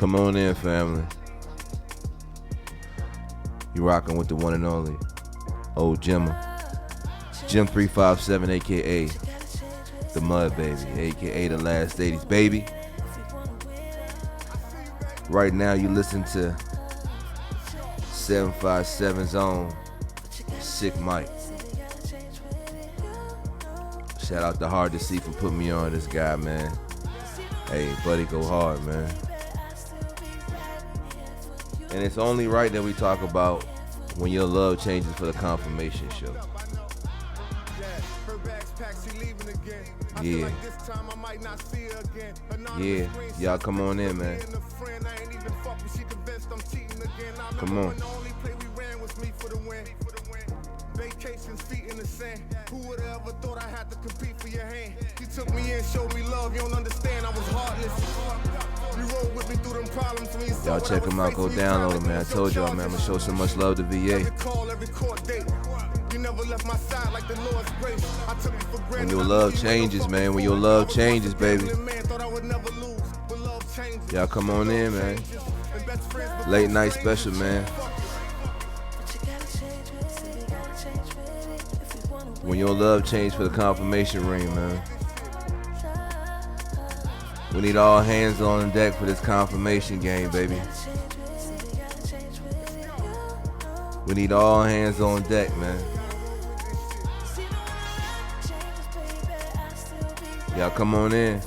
Come on in, family. You rocking with the one and only old Jimmer. Jim 357, aka the Mud Baby, aka the Last 80s Baby. Right now you listen to 757's own Sick Mike. Shout out to Hard to See for putting me on this guy, man. Hey, buddy, go hard, man. And it's only right that we talk about when your love changes for the confirmation show. Yeah. Yeah. Y'all come on in, man. Come on. Vacations, feet in the sand. Who would have ever thought I had to compete for your hand? You took me in, showed me love. You don't understand, I was heartless. You rode with me through them problems when you y'all check them out, go download them, man. I told y'all, man, I'm gonna show so much love to VA. When your love changes, man. When your love changes, baby. Y'all come on in, man. Late night special, man. When your love changed for the confirmation ring, man. We need all hands on deck for this confirmation game, baby. We need all hands on deck, man. Y'all come on in.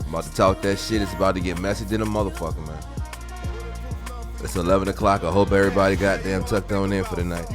I'm about to talk that shit. It's about to get messy than a motherfucker, man. It's 11 o'clock. I hope everybody goddamn tucked on in for the night.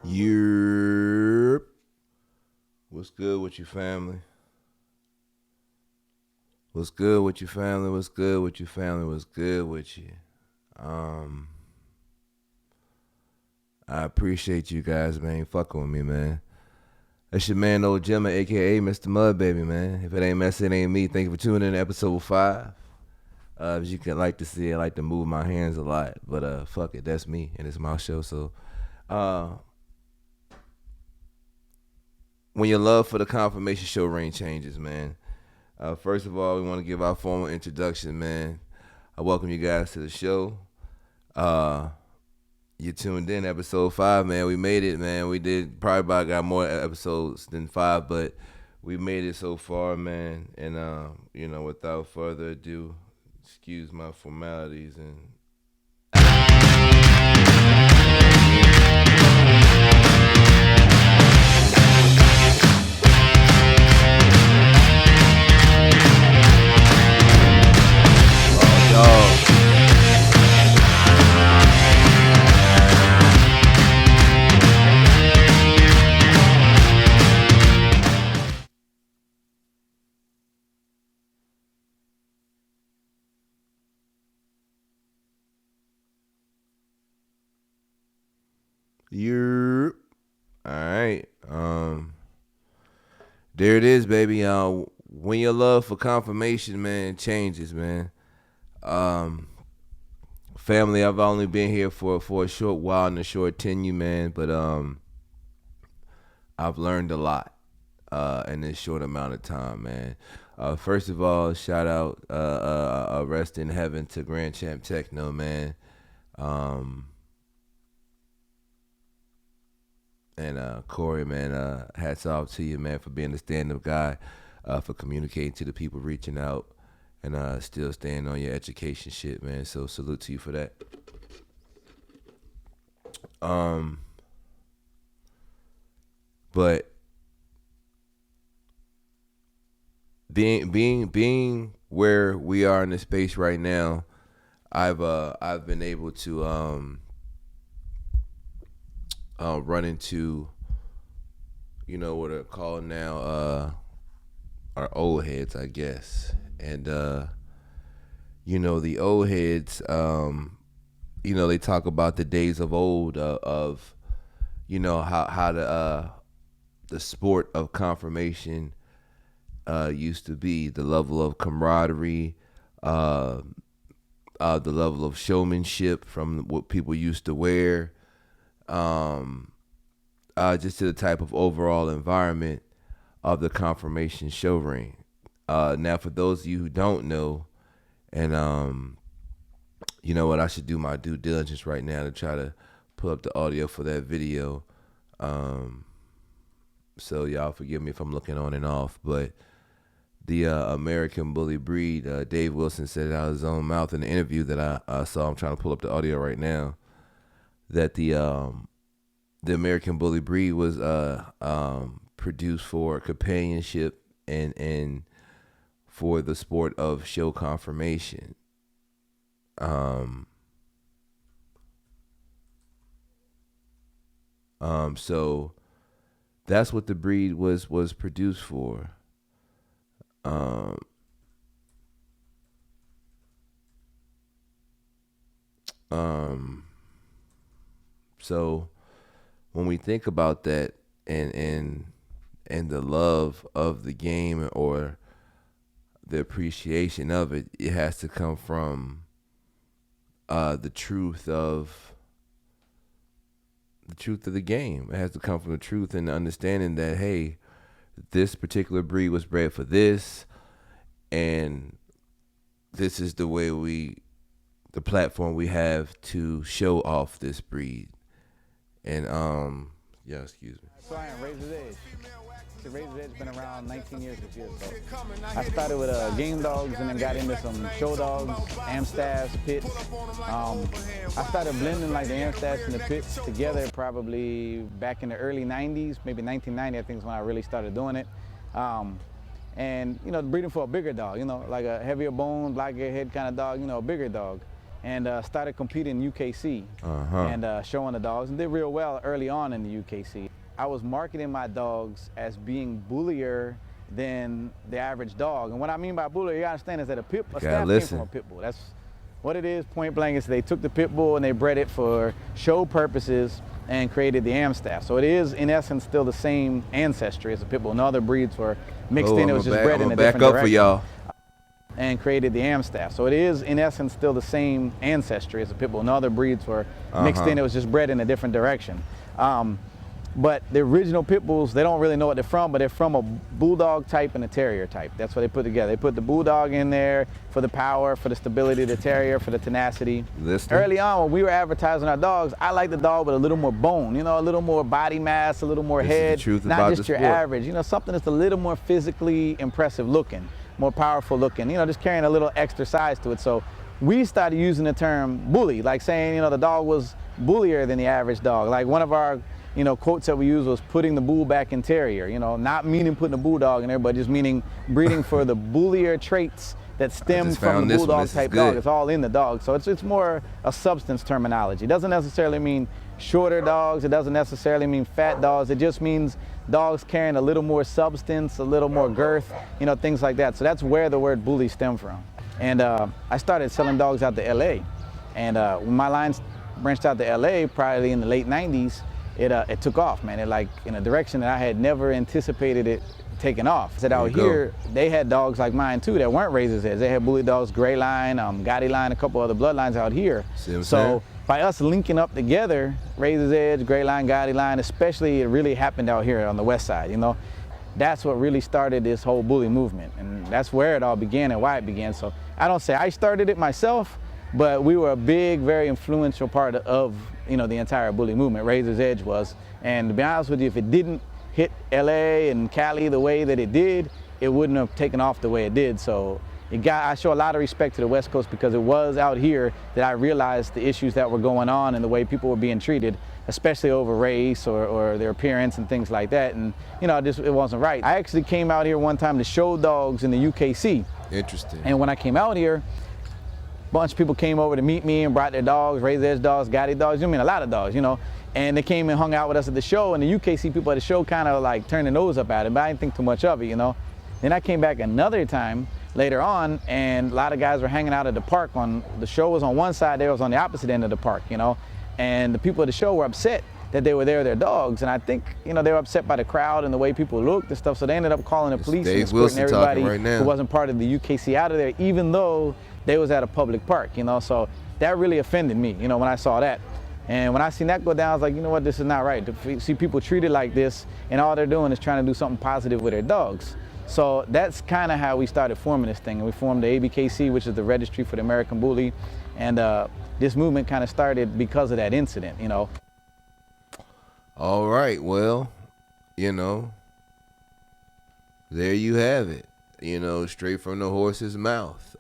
Yerp. What's good with you, family? What's good with you, family? What's good with you, family? What's good with you? I appreciate you guys, man. Fucking with me, man. That's your man, old Jimmer, aka Mr. Mud Baby, man. If it ain't messy, it ain't me. Thank you for tuning in to episode 5. As you can like to see, I like to move my hands a lot, but fuck it, that's me, and it's my show. So, when your love for the confirmation show ring changes, man. First of all, we want to give our formal introduction, man. I welcome you guys to the show. You tuned in, episode 5, man. We made it, man. We did probably about got more episodes than 5, but we made it so far, man. And without further ado, excuse my formalities and. You're all right. There it is, baby. When your love for confirmation, man, changes, man. Family, I've only been here for a short while in a short tenure, man, but I've learned a lot in this short amount of time, man. First of all, shout out, rest in heaven to Grand Champ Techno, man. And Corey, man, hats off to you, man, for being a stand-up guy, for communicating to the people, reaching out, and still staying on your education shit, man. So salute to you for that. But being where we are in the space right now, I've been able to run into, you know, what are called now our old heads, I guess. And you know, the old heads, you know, they talk about the days of old, of you know, how the sport of confirmation used to be, the level of camaraderie, the level of showmanship from what people used to wear, just to the type of overall environment of the confirmation show ring. Now, for those of you who don't know, and you know what, I should do my due diligence right now to try to pull up the audio for that video. So y'all forgive me if I'm looking on and off, but the American bully breed, Dave Wilson said it out of his own mouth in the interview that I saw. I'm trying to pull up the audio right now. That the American bully breed was produced for companionship and for the sport of show confirmation. So that's what the breed was produced for. So when we think about that and the love of the game or the appreciation of it, it has to come from the truth of the game. It has to come from the truth and the understanding that, hey, this particular breed was bred for this, and this is the way the platform we have to show off this breed. And yeah, excuse me. So I am Razor's Edge. The Razor's Edge been around 19 years this year. So I started with game dogs and then got into some show dogs, Amstaffs, pits. I started blending like the Amstaffs and the pits together probably back in the early 90s, maybe 1990 I think is when I really started doing it. And you know, breeding for a bigger dog, you know, like a heavier bone, black-eared head kind of dog, you know, a bigger dog. And started competing in UKC and showing the dogs, and did real well early on in the UKC. I was marketing my dogs as being bullier than the average dog. And what I mean by bullier, you gotta understand, is that a staff came from a pit bull. That's what it is, point blank. Is they took the pit bull and they bred it for show purposes and created the Amstaff. So it is, in essence, still the same ancestry as a pit bull. No other breeds were mixed in. It was just bred in a different direction. For y'all. And created the Amstaff. So it is, in essence, still the same ancestry as a pit bull. No other breeds were mixed in. It was just bred in a different direction. But the original pit bulls, they don't really know what they're from, but they're from a bulldog type and a terrier type. That's what they put together. They put the bulldog in there for the power, for the stability, the terrier for the tenacity. Early on, when we were advertising our dogs, I like the dog with a little more bone, you know, a little more body mass, a little more head, not just your average, you know, something that's a little more physically impressive looking, more powerful looking, you know, just carrying a little extra size to it. So we started using the term bully, like saying, you know, the dog was bullier than the average dog. Like one of our, you know, quotes that we used was putting the bull back in terrier, you know, not meaning putting a bulldog in there, but just meaning breeding for the bullier traits that stem from the bulldog type dog. It's all in the dog. So it's more a substance terminology. It doesn't necessarily mean shorter dogs. It doesn't necessarily mean fat dogs. It just means dogs carrying a little more substance, a little more girth, you know, things like that. So that's where the word bully stemmed from. And I started selling dogs out to LA. And when my lines branched out to LA, probably in the late 90s, it took off, man. It like in a direction that I had never anticipated it taking off. So out here, they had dogs like mine too that weren't Razor's Edge. They had bully dogs, Gray Line, Gotti Line, a couple other bloodlines out here. So by us linking up together, Razor's Edge, Gray Line, Gotti Line, especially, it really happened out here on the west side, you know. That's what really started this whole bully movement, and that's where it all began and why it began. So I don't say I started it myself, But we were a big, very influential part of, the entire bully movement. Razor's Edge was. And to be honest with you, if it didn't hit LA and Cali the way that it did, it wouldn't have taken off the way it did. So I show a lot of respect to the West Coast, because it was out here that I realized the issues that were going on and the way people were being treated, especially over race or their appearance and things like that. And, it wasn't right. I actually came out here one time to show dogs in the UKC. Interesting. And when I came out here, a bunch of people came over to meet me and brought their dogs, Razor's Edge dogs, Gotti dogs, a lot of dogs, And they came and hung out with us at the show, and the UKC people at the show kind of like turned their nose up at it, but I didn't think too much of it, Then I came back another time later on, and a lot of guys were hanging out at the park. The show was on one side, they was on the opposite end of the park, And the people at the show were upset that they were there with their dogs, and I think, they were upset by the crowd and the way people looked and stuff, so they ended up calling the police and escorting everybody who wasn't part of the UKC out of there, even though they was at a public park, so that really offended me, when I saw that. And when I seen that go down, I was like, you know what, this is not right. To see people treated like this, and all they're doing is trying to do something positive with their dogs. So that's kind of how we started forming this thing. And we formed the ABKC, which is the Registry for the American Bully. And this movement kind of started because of that incident, All right, well, there you have it. Straight from the horse's mouth.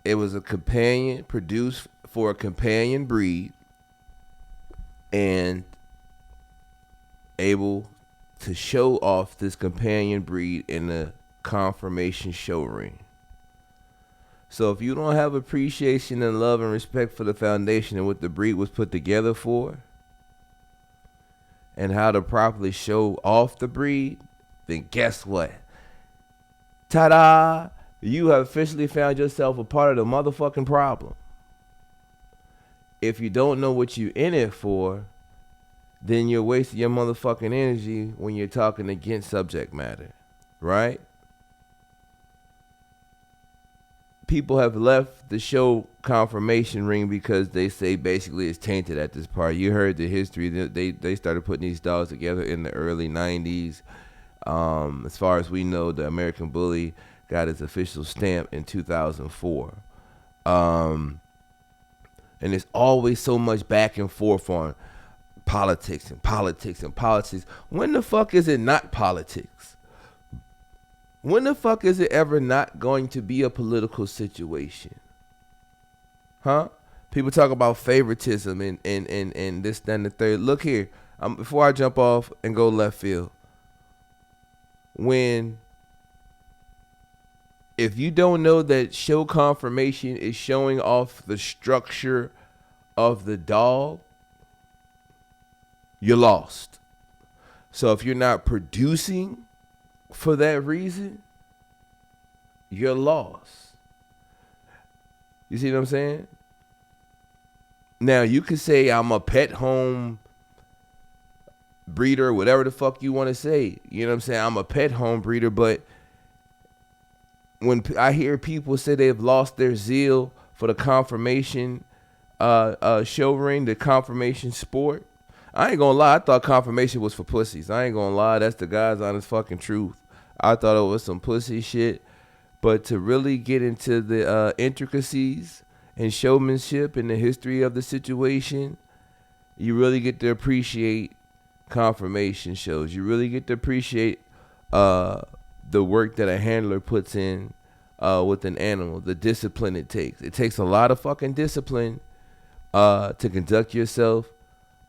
It was a companion, produced for a companion breed, and able to show off this companion breed in a conformation show ring. So if you don't have appreciation and love and respect for the foundation and what the breed was put together for, and how to properly show off the breed, then guess what? Ta-da! You have officially found yourself a part of the motherfucking problem. If you don't know what you're in it for, then you're wasting your motherfucking energy when you're talking against subject matter, right? People have left the show confirmation ring because they say basically it's tainted at this part. You heard the history. They started putting these dogs together in the early 90s. As far as we know, the American Bully got its official stamp in 2004. And there's always so much back and forth on politics and politics and politics. When the fuck is it not politics? When the fuck is it ever not going to be a political situation? Huh? People talk about favoritism and this, that, and the third. Look here, before I jump off and go left field. If you don't know that show confirmation is showing off the structure of the dog, you're lost. So if you're not producing for that reason, you're lost. You see what I'm saying? Now, you could say I'm a pet home breeder, whatever the fuck you want to say. You know what I'm saying? I'm a pet home breeder, but when I hear people say they've lost their zeal for the confirmation show ring, the confirmation sport, I ain't gonna lie, I thought confirmation was for pussies. I ain't gonna lie, that's the God's honest fucking truth. I thought it was some pussy shit. But to really get into the intricacies and showmanship and the history of the situation, you really get to appreciate confirmation shows. You really get to appreciate the work that a handler puts in with an animal, the discipline it takes. It takes a lot of fucking discipline to conduct yourself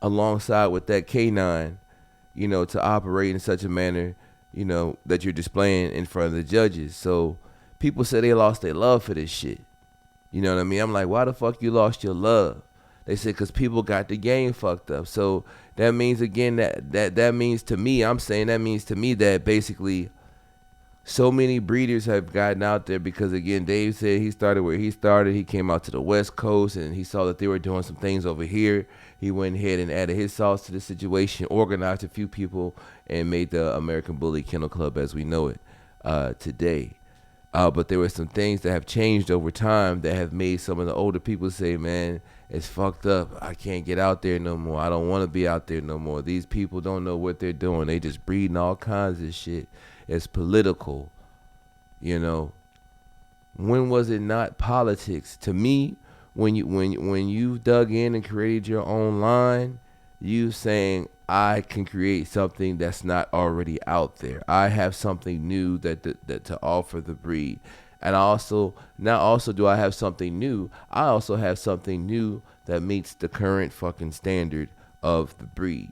alongside with that canine, to operate in such a manner, that you're displaying in front of the judges. So people say they lost their love for this shit. You know what I mean? I'm like, why the fuck you lost your love? They said because people got the game fucked up. So that means, again, that means to me, that basically so many breeders have gotten out there because, again, Dave said he started where he started. He came out to the West Coast and he saw that they were doing some things over here. He went ahead and added his sauce to the situation, organized a few people, and made the American Bully Kennel Club as we know it today. But there were some things that have changed over time that have made some of the older people say, man, it's fucked up. I can't get out there no more. I don't want to be out there no more. These people don't know what they're doing. They just breeding all kinds of shit. It's political, When was it not politics? To me, when you dug in and created your own line, you saying I can create something that's not already out there. I have something new that to offer the breed. And I also, not also do I have something new, I also have something new that meets the current fucking standard of the breed.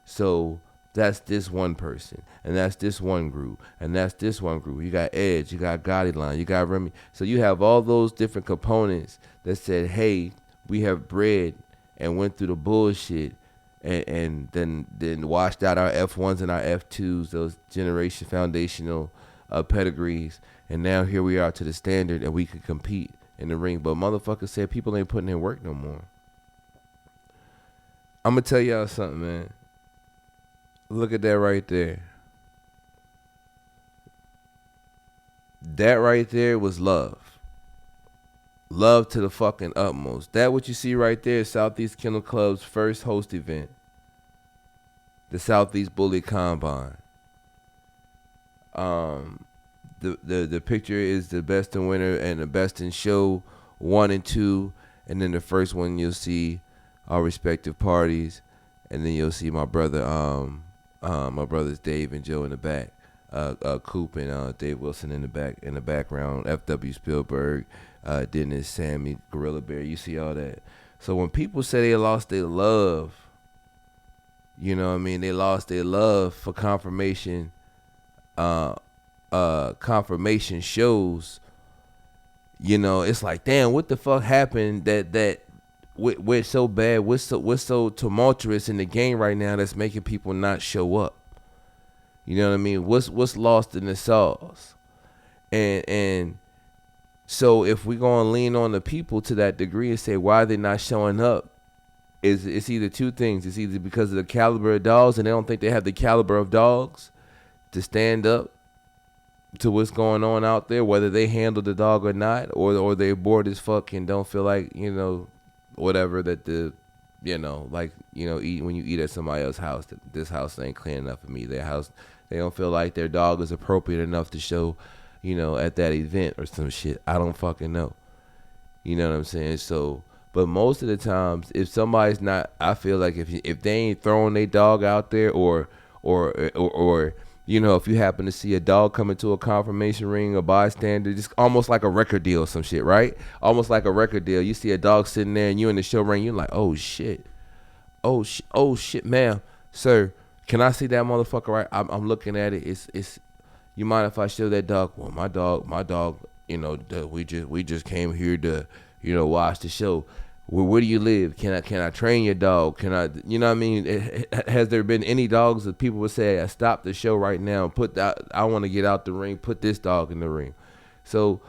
So that's this one person, and that's this one group, and that's this one group. You got Edge, you got Gotti Line, you got Remy. So you have all those different components that said, hey, we have bred and went through the bullshit, and then washed out our F1s and our F2s, those generation foundational pedigrees, and now here we are to the standard, and we can compete in the ring. But motherfuckers said people ain't putting in work no more. I'm gonna tell y'all something, man. Look at that right there. That right there was love. Love to the fucking utmost. That what you see right there is Southeast Kennel Club's first host event. The Southeast Bully Combine. The picture is the best in winter and the best in show 1 and 2, and then the first one you'll see our respective parties, and then you'll see my brothers Dave and Joe in the back, Coop and Dave Wilson in the background, F.W. Spielberg, Dennis, Sammy, Gorilla Bear. You see all that. So when people say they lost their love, you know what I mean, they lost their love for confirmation. Confirmation shows. You know, it's like, damn, what the fuck happened that we're so bad, we're so tumultuous in the game right now that's making people not show up. You know what I mean? What's lost in the sauce? And so if we're gonna lean on the people to that degree and say why they're not showing up, it's either two things. It's either because of the caliber of dogs and they don't think they have the caliber of dogs to stand up to what's going on out there, whether they handle the dog or not, or they're bored as fuck and don't feel like, you know, whatever that the, you know, like, you know, when you eat at somebody else's house, this house ain't clean enough for me. Their house, they don't feel like their dog is appropriate enough to show, you know, at that event or some shit. I don't fucking know. You know what I'm saying? So, but most of the times, if somebody's not, I feel like if they ain't throwing their dog out there, or you know, if you happen to see a dog coming to a confirmation ring, a bystander, just almost like a record deal or some shit, right? Almost like a record deal. You see a dog sitting there and you in the show ring, you're like, oh shit, oh shit, ma'am, sir, can I see that motherfucker? Right, I'm looking at it. It's. You mind if I show that dog? Well, my dog. You know, we just came here to, you know, watch the show. Where do you live? Can I train your dog? Can I, you know what I mean? Has there been any dogs that people would say, stop the show right now, I want to get out the ring, put this dog in the ring? So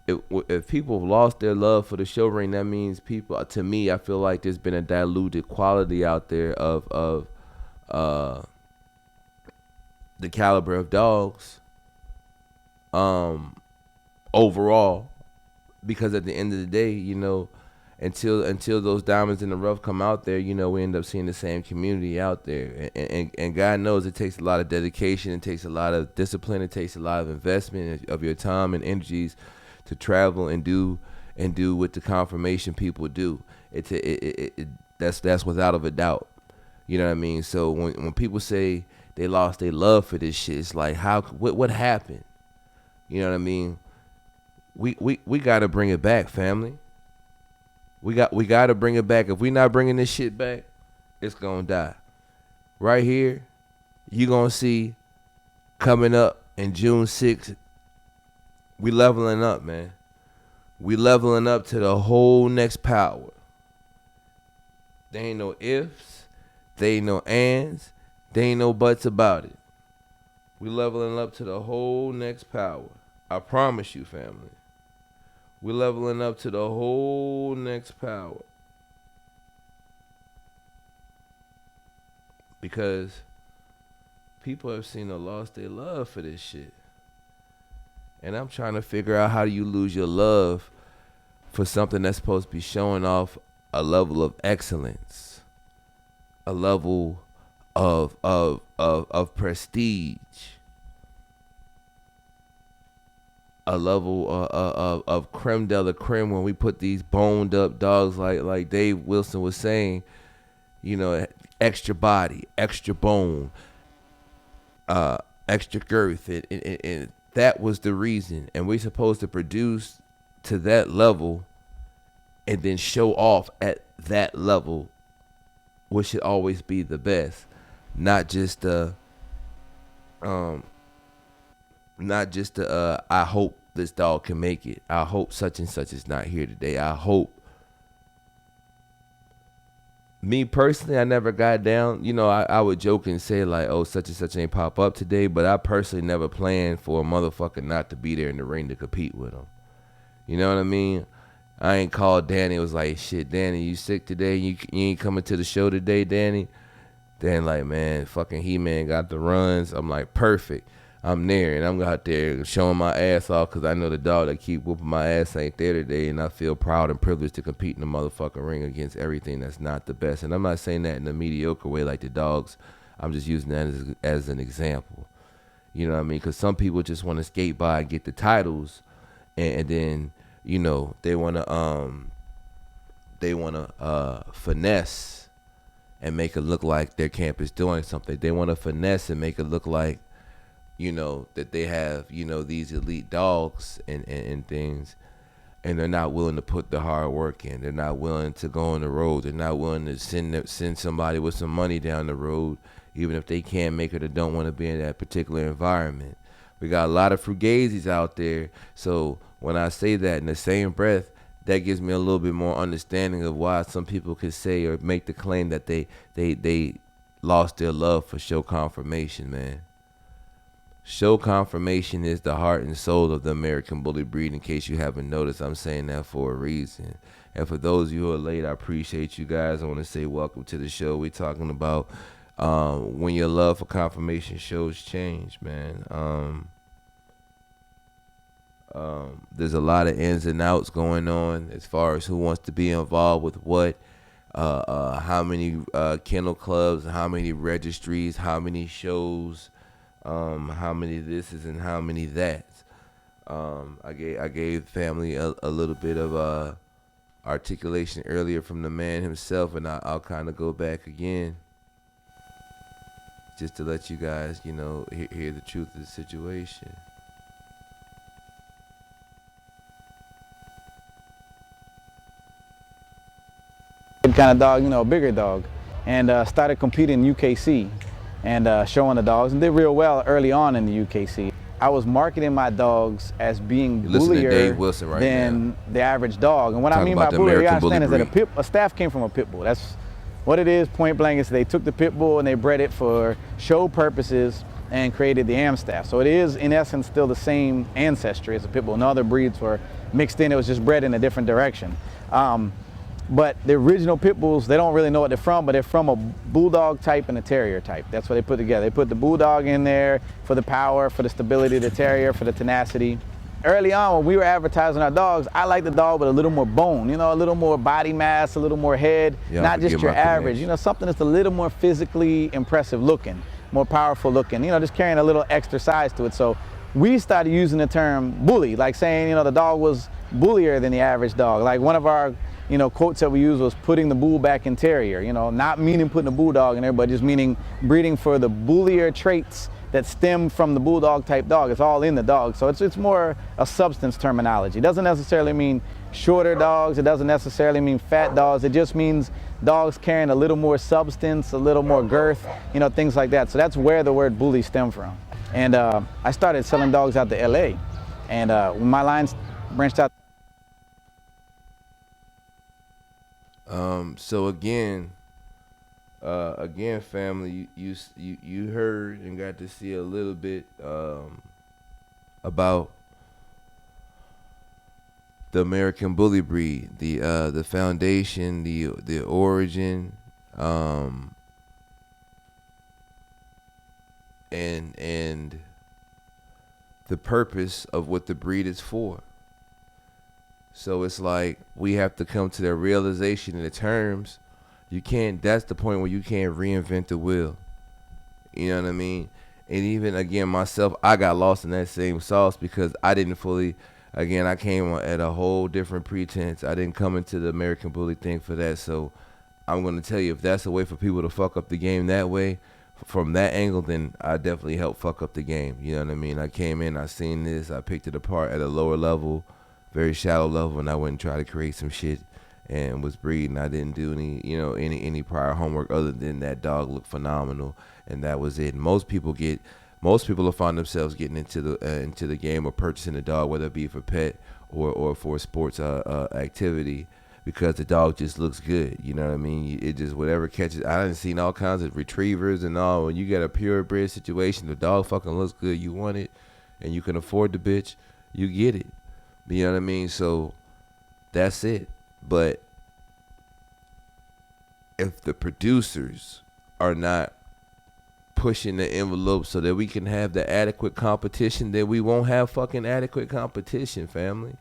if people have lost their love for the show ring, that means people, to me, I feel like there's been a diluted quality out there of the caliber of dogs overall, because at the end of the day, you know, until those diamonds in the rough come out there, you know, we end up seeing the same community out there. And God knows it takes a lot of dedication, it takes a lot of discipline, it takes a lot of investment of your time and energies to travel and do what the confirmation people do. That's without a doubt. You know what I mean? So when people say they lost their love for this shit, it's like, what happened? You know what I mean? We got to bring it back, family. We got to bring it back. If we not bringing this shit back, it's going to die. Right here, you going to see coming up in June 6th, we leveling up, man. We leveling up to the whole next power. There ain't no ifs, there ain't no ands, there ain't no buts about it. We leveling up to the whole next power. I promise you, family. We're leveling up to the whole next power. Because people have seen or lost their love for this shit. And I'm trying to figure out, how do you lose your love for something that's supposed to be showing off a level of excellence, a level of prestige. a level of creme de la creme when we put these boned up dogs like Dave Wilson was saying, extra body, extra bone, extra girth, and that was the reason. And we're supposed to produce to that level and then show off at that level, which should always be the best, not just I hope this dog can make it. I hope such and such is not here today. I hope. Me personally, I never got down. I would joke and say like, oh, such and such ain't pop up today, but I personally never planned for a motherfucker not to be there in the ring to compete with him. You know what I mean? I ain't called Danny. It was like, shit, Danny, you sick today? You ain't coming to the show today, Danny? Dan like, man, fucking He-Man got the runs. I'm like, perfect. I'm there, and I'm out there showing my ass off because I know the dog that keep whooping my ass ain't there today, and I feel proud and privileged to compete in the motherfucking ring against everything that's not the best. And I'm not saying that in a mediocre way like the dogs. I'm just using that as an example. You know what I mean? Because some people just want to skate by and get the titles, and then they want to finesse and make it look like their camp is doing something. They want to finesse and make it look like that they have, these elite dogs and things, and they're not willing to put the hard work in. They're not willing to go on the road. They're not willing to send somebody with some money down the road, even if they can't make it or don't want to be in that particular environment. We got a lot of fugazis out there. So when I say that in the same breath, that gives me a little bit more understanding of why some people could say or make the claim that they lost their love for show confirmation, man. Show confirmation is the heart and soul of the American bully breed. In case you haven't noticed, I'm saying that for a reason. And for those of you who are late, I appreciate you guys. I want to say welcome to the show. We're talking about when your love for confirmation shows change, man. There's a lot of ins and outs going on as far as who wants to be involved with what, how many kennel clubs, how many registries, how many shows, how many thises and how many that's. I gave family a little bit of articulation earlier from the man himself, and I'll kind of go back again just to let you guys, hear the truth of the situation. Kind of dog, a bigger dog, and started competing in UKC and showing the dogs, and did real well early on in the UKC. I was marketing my dogs as being bullier than the average dog. And what I mean by bullier, you understand, is that a staff came from a pit bull. That's what it is, point blank. Is they took the pit bull and they bred it for show purposes and created the Am staff. So it is, in essence, still the same ancestry as a pit bull. No other breeds were mixed in. It was just bred in a different direction. But the original pit bulls, they don't really know what they're from, but they're from a bulldog type and a terrier type. That's what they put together. They put the bulldog in there for the power, for the stability of the terrier, for the tenacity. Early on, when we were advertising our dogs, I like the dog with a little more bone, a little more body mass, a little more head, not just your average, something that's a little more physically impressive looking, more powerful looking, just carrying a little extra size to it. So we started using the term bully, like saying, the dog was bullier than the average dog. Like one of our quotes that we use was putting the bull back in terrier, not meaning putting a bulldog in there, but just meaning breeding for the bullier traits that stem from the bulldog type dog. It's all in the dog. So it's more a substance terminology. It doesn't necessarily mean shorter dogs. It doesn't necessarily mean fat dogs. It just means dogs carrying a little more substance, a little more girth, things like that. So that's where the word bully stemmed from. And I started selling dogs out to LA. And when my lines branched out. So again, family, you heard and got to see a little bit about the American bully breed, the foundation, the origin, and the purpose of what the breed is for. So it's like we have to come to the realization in the terms. That's the point where you can't reinvent the wheel. You know what I mean? And even again, myself, I got lost in that same sauce because I didn't fully. Again, I came at a whole different pretense. I didn't come into the American Bully thing for that. So I'm gonna tell you, if that's a way for people to fuck up the game that way, from that angle, then I definitely helped fuck up the game. You know what I mean? I came in, I seen this, I picked it apart at a lower level, very shallow level, and I went and tried to create some shit and was breeding. I didn't do any prior homework other than that dog looked phenomenal, and that was it. Most people will find themselves getting into the game or purchasing a dog, whether it be for pet or for sports activity, because the dog just looks good. You know what I mean? It just whatever catches. I done seen all kinds of retrievers and all. When you get a purebred situation, the dog fucking looks good. You want it, and you can afford the bitch. You get it. You know what I mean? So that's it. But if the producers are not pushing the envelope so that we can have the adequate competition, then we won't have fucking adequate competition, family.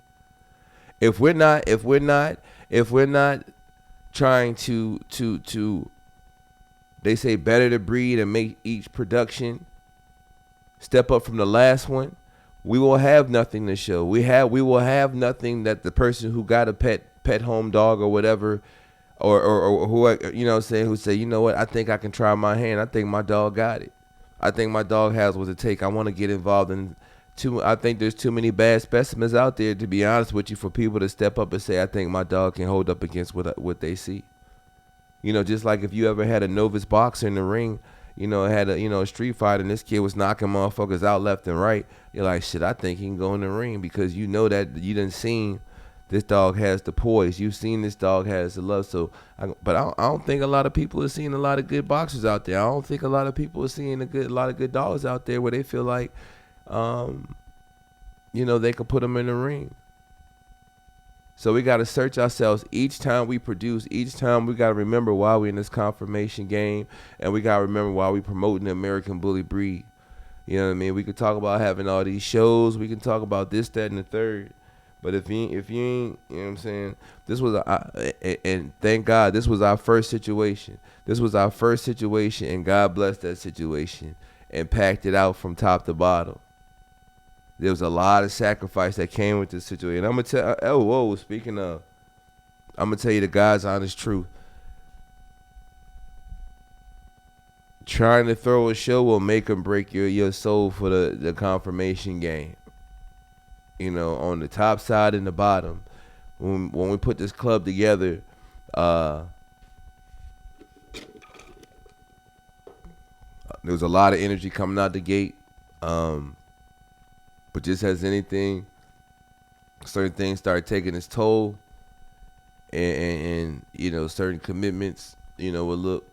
If we're not trying to they say better the breed and make each production step up from the last one, we will have nothing to show. We will have nothing that the person who got a pet home dog or whatever, or who, you know what I'm saying, who say, you know what, I think I can try my hand. I think my dog got it. I think my dog has what it take. I want to get involved in I think there's too many bad specimens out there, to be honest with you, for people to step up and say, I think my dog can hold up against what they see. You know, just like if you ever had a novice boxer in the ring, had a street fight, and this kid was knocking motherfuckers out left and right, you're like, shit, I think he can go in the ring, because you know that you done seen this dog has the poise. You've seen this dog has the love. So, but I don't think a lot of people are seeing a lot of good boxers out there. I don't think a lot of people are seeing a lot of good dogs out there where they feel like, they could put them in the ring. So we got to search ourselves each time we produce. Each time we got to remember why we in this confirmation game, and we got to remember why we promoting the American Bully breed. You know what I mean? We could talk about having all these shows. We can talk about this, that, and the third. But if you ain't, you know what I'm saying? This was and thank God, this was our first situation. This was our first situation, and God blessed that situation and packed it out from top to bottom. There was a lot of sacrifice that came with this situation. I'm gonna tell. Speaking of, I'm gonna tell you the God's honest truth. Trying to throw a show will make or break your soul for the confirmation game. On the top side and the bottom. When we put this club together, there was a lot of energy coming out the gate. But just as anything, certain things started taking its toll, and certain commitments, will look,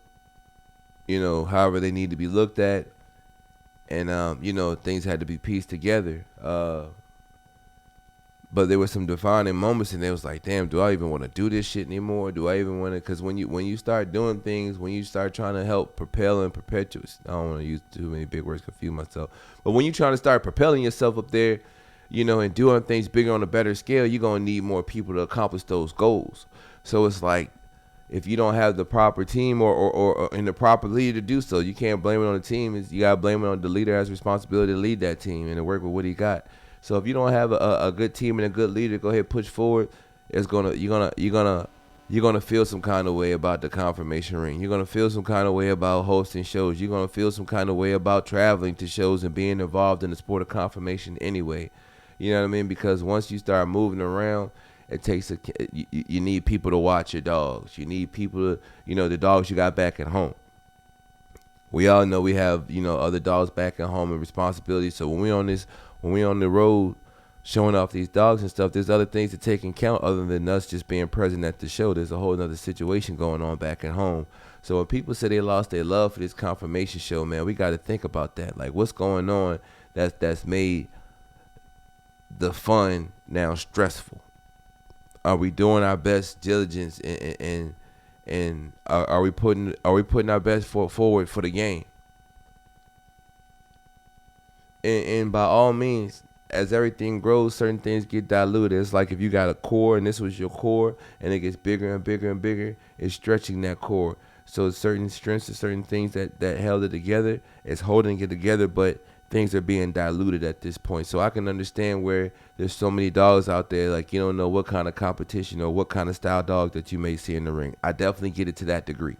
however they need to be looked at, and things had to be pieced together. But there were some defining moments, and it was like, damn, do I even want to do this shit anymore? Do I even want to? Because when you start doing things, when you start trying to help propel and perpetuate, I don't want to use too many big words, confuse myself. But when you're trying to start propelling yourself up there, and doing things bigger on a better scale, you're going to need more people to accomplish those goals. So it's like, if you don't have the proper team or in the proper leader to do so, you can't blame it on the team. You got to blame it on the leader has responsibility to lead that team and to work with what he got. So if you don't have a good team and a good leader, go ahead, push forward. You're gonna feel some kind of way about the confirmation ring. You're gonna feel some kind of way about hosting shows. You're gonna feel some kind of way about traveling to shows and being involved in the sport of confirmation anyway. You know what I mean? Because once you start moving around, it takes you need people to watch your dogs. You need people to, the dogs you got back at home. We all know we have, other dogs back at home and responsibilities. So when we on the road showing off these dogs and stuff, there's other things to take into account other than us just being present at the show. There's a whole other situation going on back at home. So when people say they lost their love for this confirmation show, man, we got to think about that. Like, what's going on that's made the fun now stressful? Are we doing our best diligence and are we putting our best foot forward for the game? And by all means, as everything grows, certain things get diluted. It's like if you got a core and this was your core and it gets bigger and bigger and bigger, it's stretching that core. So certain strengths and certain things that held it together is holding it together, but things are being diluted at this point. So I can understand where there's so many dogs out there, like you don't know what kind of competition or what kind of style dog that you may see in the ring. I definitely get it to that degree.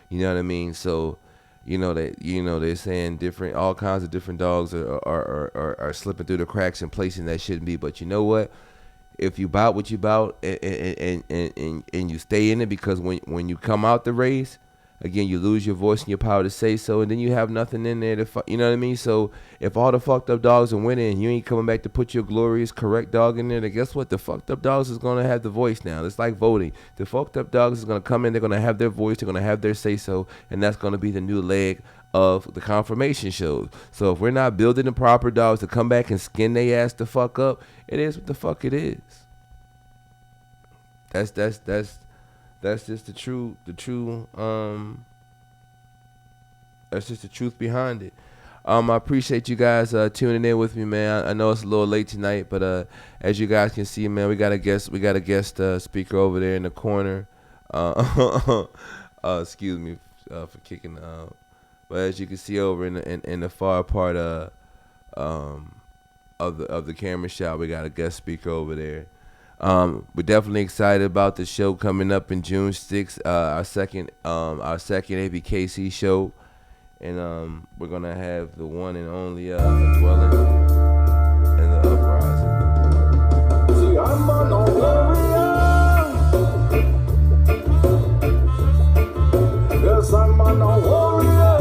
You know what I mean? So, they're saying different, all kinds of different dogs are slipping through the cracks and placing that shouldn't be. But you know what? If you bout what you bout and you stay in it, because when you come out the race, again, you lose your voice and your power to say so, and then you have nothing in there to you know what I mean? So if all the fucked up dogs are winning and you ain't coming back to put your glorious correct dog in there, then guess what? The fucked up dogs is gonna have the voice now. It's like voting. The fucked up dogs is gonna come in, they're gonna have their voice, they're gonna have their say so, and that's gonna be the new leg of the confirmation shows. So if we're not building the proper dogs to come back and skin their ass the fuck up, it is what the fuck it is. That's just the true that's just the truth behind it. I appreciate you guys tuning in with me, man. I know it's a little late tonight, but as you guys can see, man, we got a guest speaker over there in the corner. Excuse me for kicking out. But as you can see over in the far part of the camera shot, we got a guest speaker over there. We're definitely excited about the show coming up in June 6th, our second ABKC show, and we're gonna have the one and only Dwelling in the Uprising. See, I'm on a warrior. Yes, I'm on a warrior.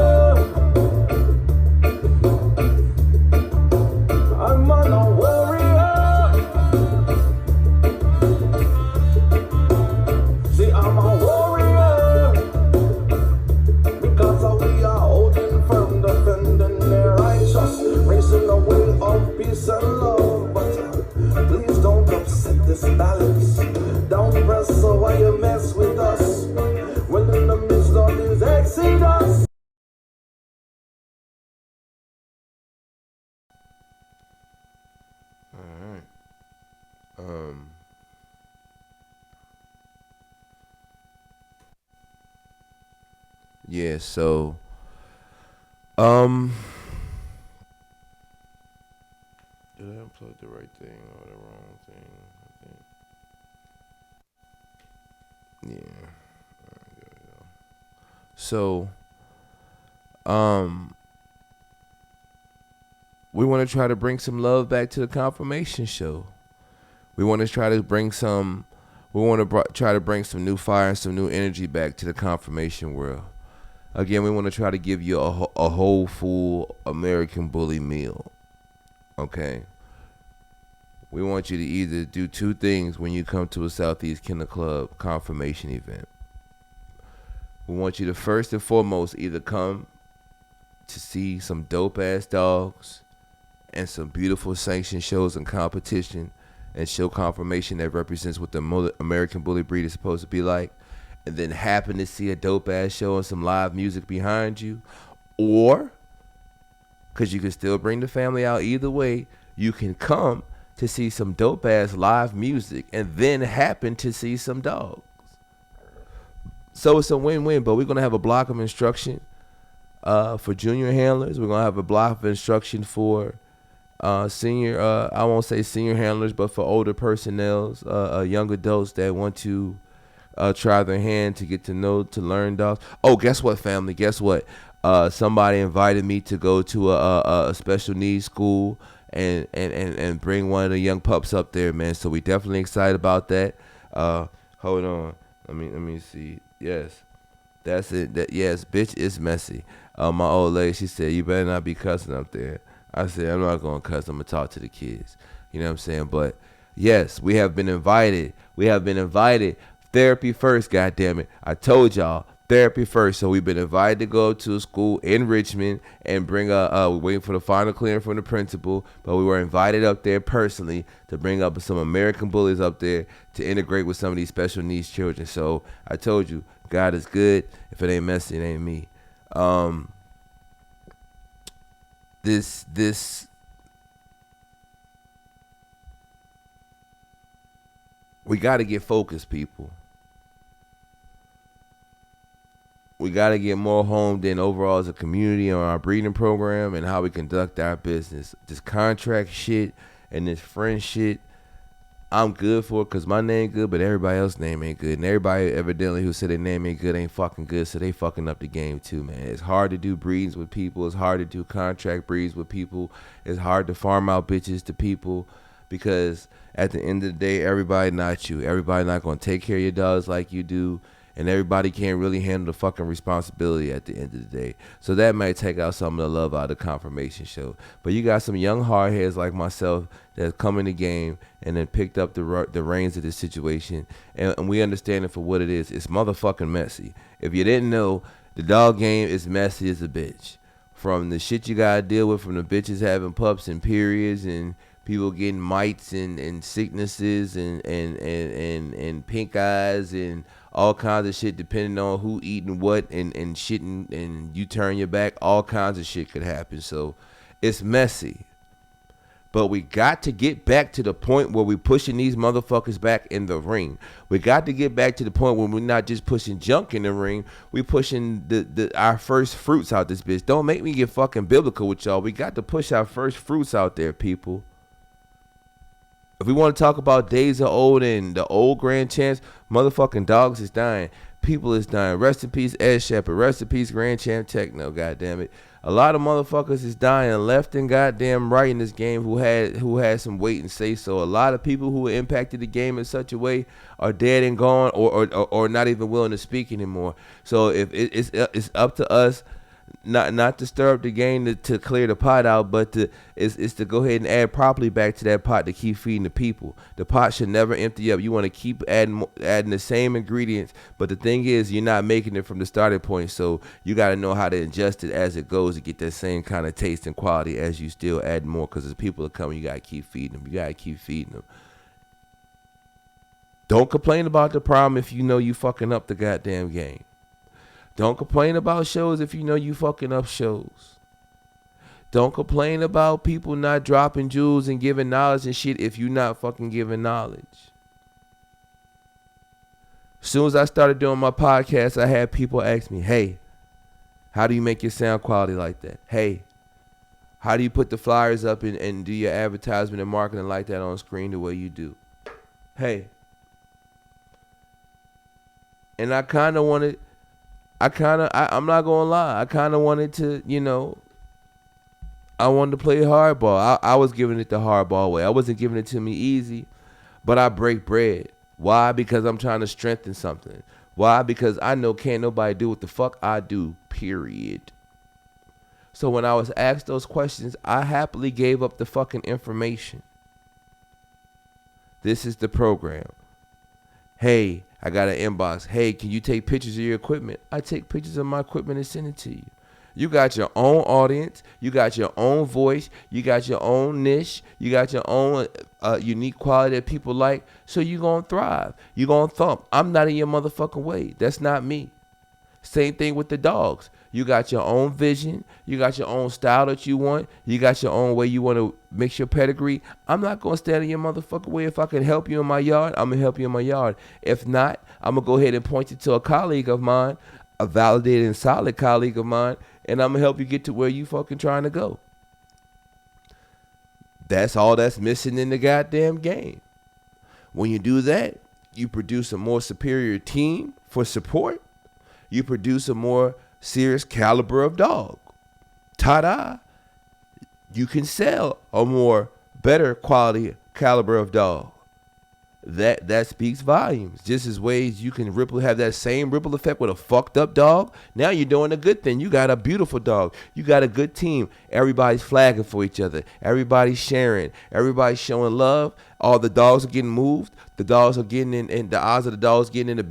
I'm on a warrior. I'm a warrior, because we are holding firm, defending their righteous, raising the way of peace and love. But please don't upset this balance. Don't press so why you mess with us when in the midst of this exodus. All right. Yeah, so did I unplug the right thing or the wrong thing? I think. Yeah. All right, there we go. So we want to try to bring some love back to the confirmation show. We want to try to bring some try to bring some new fire and some new energy back to the confirmation world. Again, we want to try to give you a whole full American Bully meal. Okay? We want you to either do two things when you come to a Southeast Kennel Club confirmation event. We want you to first and foremost either come to see some dope ass dogs and some beautiful sanctioned shows and competition and show confirmation that represents what the American Bully breed is supposed to be like, and then happen to see a dope ass show and some live music behind you, or because you can still bring the family out either way, you can come to see some dope ass live music and then happen to see some dogs. So it's a win-win. But we're gonna have a block of instruction for junior handlers. We're gonna have a block of instruction for senior, I won't say senior handlers, but for older personnels, young adults that want to try their hand to get to know, to learn dogs. Oh, guess what, family? Guess what? Somebody invited me to go to a special needs school and bring one of the young pups up there, man. So we definitely excited about that. Hold on. Let me see. Yes. That's it. Yes, bitch, it's messy. My old lady, she said, you better not be cussing up there. I said, I'm not going to cuss. I'm going to talk to the kids. You know what I'm saying? But yes, we have been invited. Therapy first, goddammit. I told y'all, therapy first. So we've been invited to go to a school in Richmond and bring we're waiting for the final clearance from the principal, but we were invited up there personally to bring up some American Bullies up there to integrate with some of these special needs children. So I told you, God is good. If it ain't messy, it ain't me. This we got to get focused, people. we got to get more homed in overall as a community on our breeding program and how we conduct our business. This contract shit and this friend shit, I'm good for it because my name good, but everybody else's name ain't good. And everybody evidently who said their name ain't good ain't fucking good, so they fucking up the game too, man. It's hard to do breeds with people. It's hard to do contract breeds with people. It's hard to farm out bitches to people because at the end of the day, everybody not you. Everybody not going to take care of your dogs like you do. And everybody can't really handle the fucking responsibility at the end of the day. So that might take out some of the love out of the confirmation show. But you got some young hardheads like myself that come in the game and then picked up the reins of this situation. And we understand it for what it is. It's motherfucking messy. If you didn't know, the dog game is messy as a bitch. From the shit you gotta deal with, from the bitches having pups and periods and people getting mites and sicknesses and pink eyes and all kinds of shit depending on who eating what and shitting and you turn your back, all kinds of shit could happen. So it's messy. But we got to get back to the point where we're pushing these motherfuckers back in the ring. We got to get back to the point where we're not just pushing junk in the ring. We pushing our first fruits out this bitch. Don't make me get fucking biblical with y'all. We got to push our first fruits out there, people. If we want to talk about days of old and the old grand champs, motherfucking dogs is dying. People is dying. Rest in peace, Ed Shepherd. Rest in peace, Grand Champ Techno. Goddamn it. A lot of motherfuckers is dying left and goddamn right in this game who had some weight and say so. A lot of people who impacted the game in such a way are dead and gone or not even willing to speak anymore. So if it's up to us. Not to stir up the game to clear the pot out, but it's to go ahead and add properly back to that pot to keep feeding the people. The pot should never empty up. You want to keep adding the same ingredients, but the thing is, you're not making it from the starting point, so you got to know how to adjust it as it goes to get that same kind of taste and quality as you still add more, because as people are coming, you got to keep feeding them. You got to keep feeding them. Don't complain about the problem if you know you fucking up the goddamn game. Don't complain about shows if you know you fucking up shows. Don't complain about people not dropping jewels and giving knowledge and shit if you not fucking giving knowledge. As soon as I started doing my podcast, I had people ask me, hey, how do you make your sound quality like that? Hey, how do you put the flyers up and do your advertisement and marketing like that on screen the way you do? Hey. And I'm not gonna lie, I kind of wanted to, I wanted to play hardball. I was giving it the hardball way. I wasn't giving it to me easy, but I break bread. Why? Because I'm trying to strengthen something. Why? Because I know can't nobody do what the fuck I do, period. So when I was asked those questions, I happily gave up the fucking information. This is the program. Hey, I got an inbox. Hey, can you take pictures of your equipment? I take pictures of my equipment and send it to you. You got your own audience. You got your own voice. You got your own niche. You got your own unique quality that people like. So you going to thrive. You going to thump. I'm not in your motherfucking way. That's not me. Same thing with the dogs. You got your own vision. You got your own style that you want. You got your own way you want to mix your pedigree. I'm not going to stand in your motherfucking way. If I can help you in my yard, I'm going to help you in my yard. If not, I'm going to go ahead and point you to a colleague of mine, a validated and solid colleague of mine, and I'm going to help you get to where you fucking trying to go. That's all that's missing in the goddamn game. When you do that, you produce a more superior team for support. You produce a more serious caliber of dog. Ta-da! You can sell a more better quality caliber of dog. That speaks volumes. Just as ways you can have that same ripple effect with a fucked up dog. Now you're doing a good thing. You got a beautiful dog. You got a good team. Everybody's flagging for each other. Everybody's sharing. Everybody's showing love. All the dogs are getting moved. The dogs are getting in, and the odds of the dogs getting in a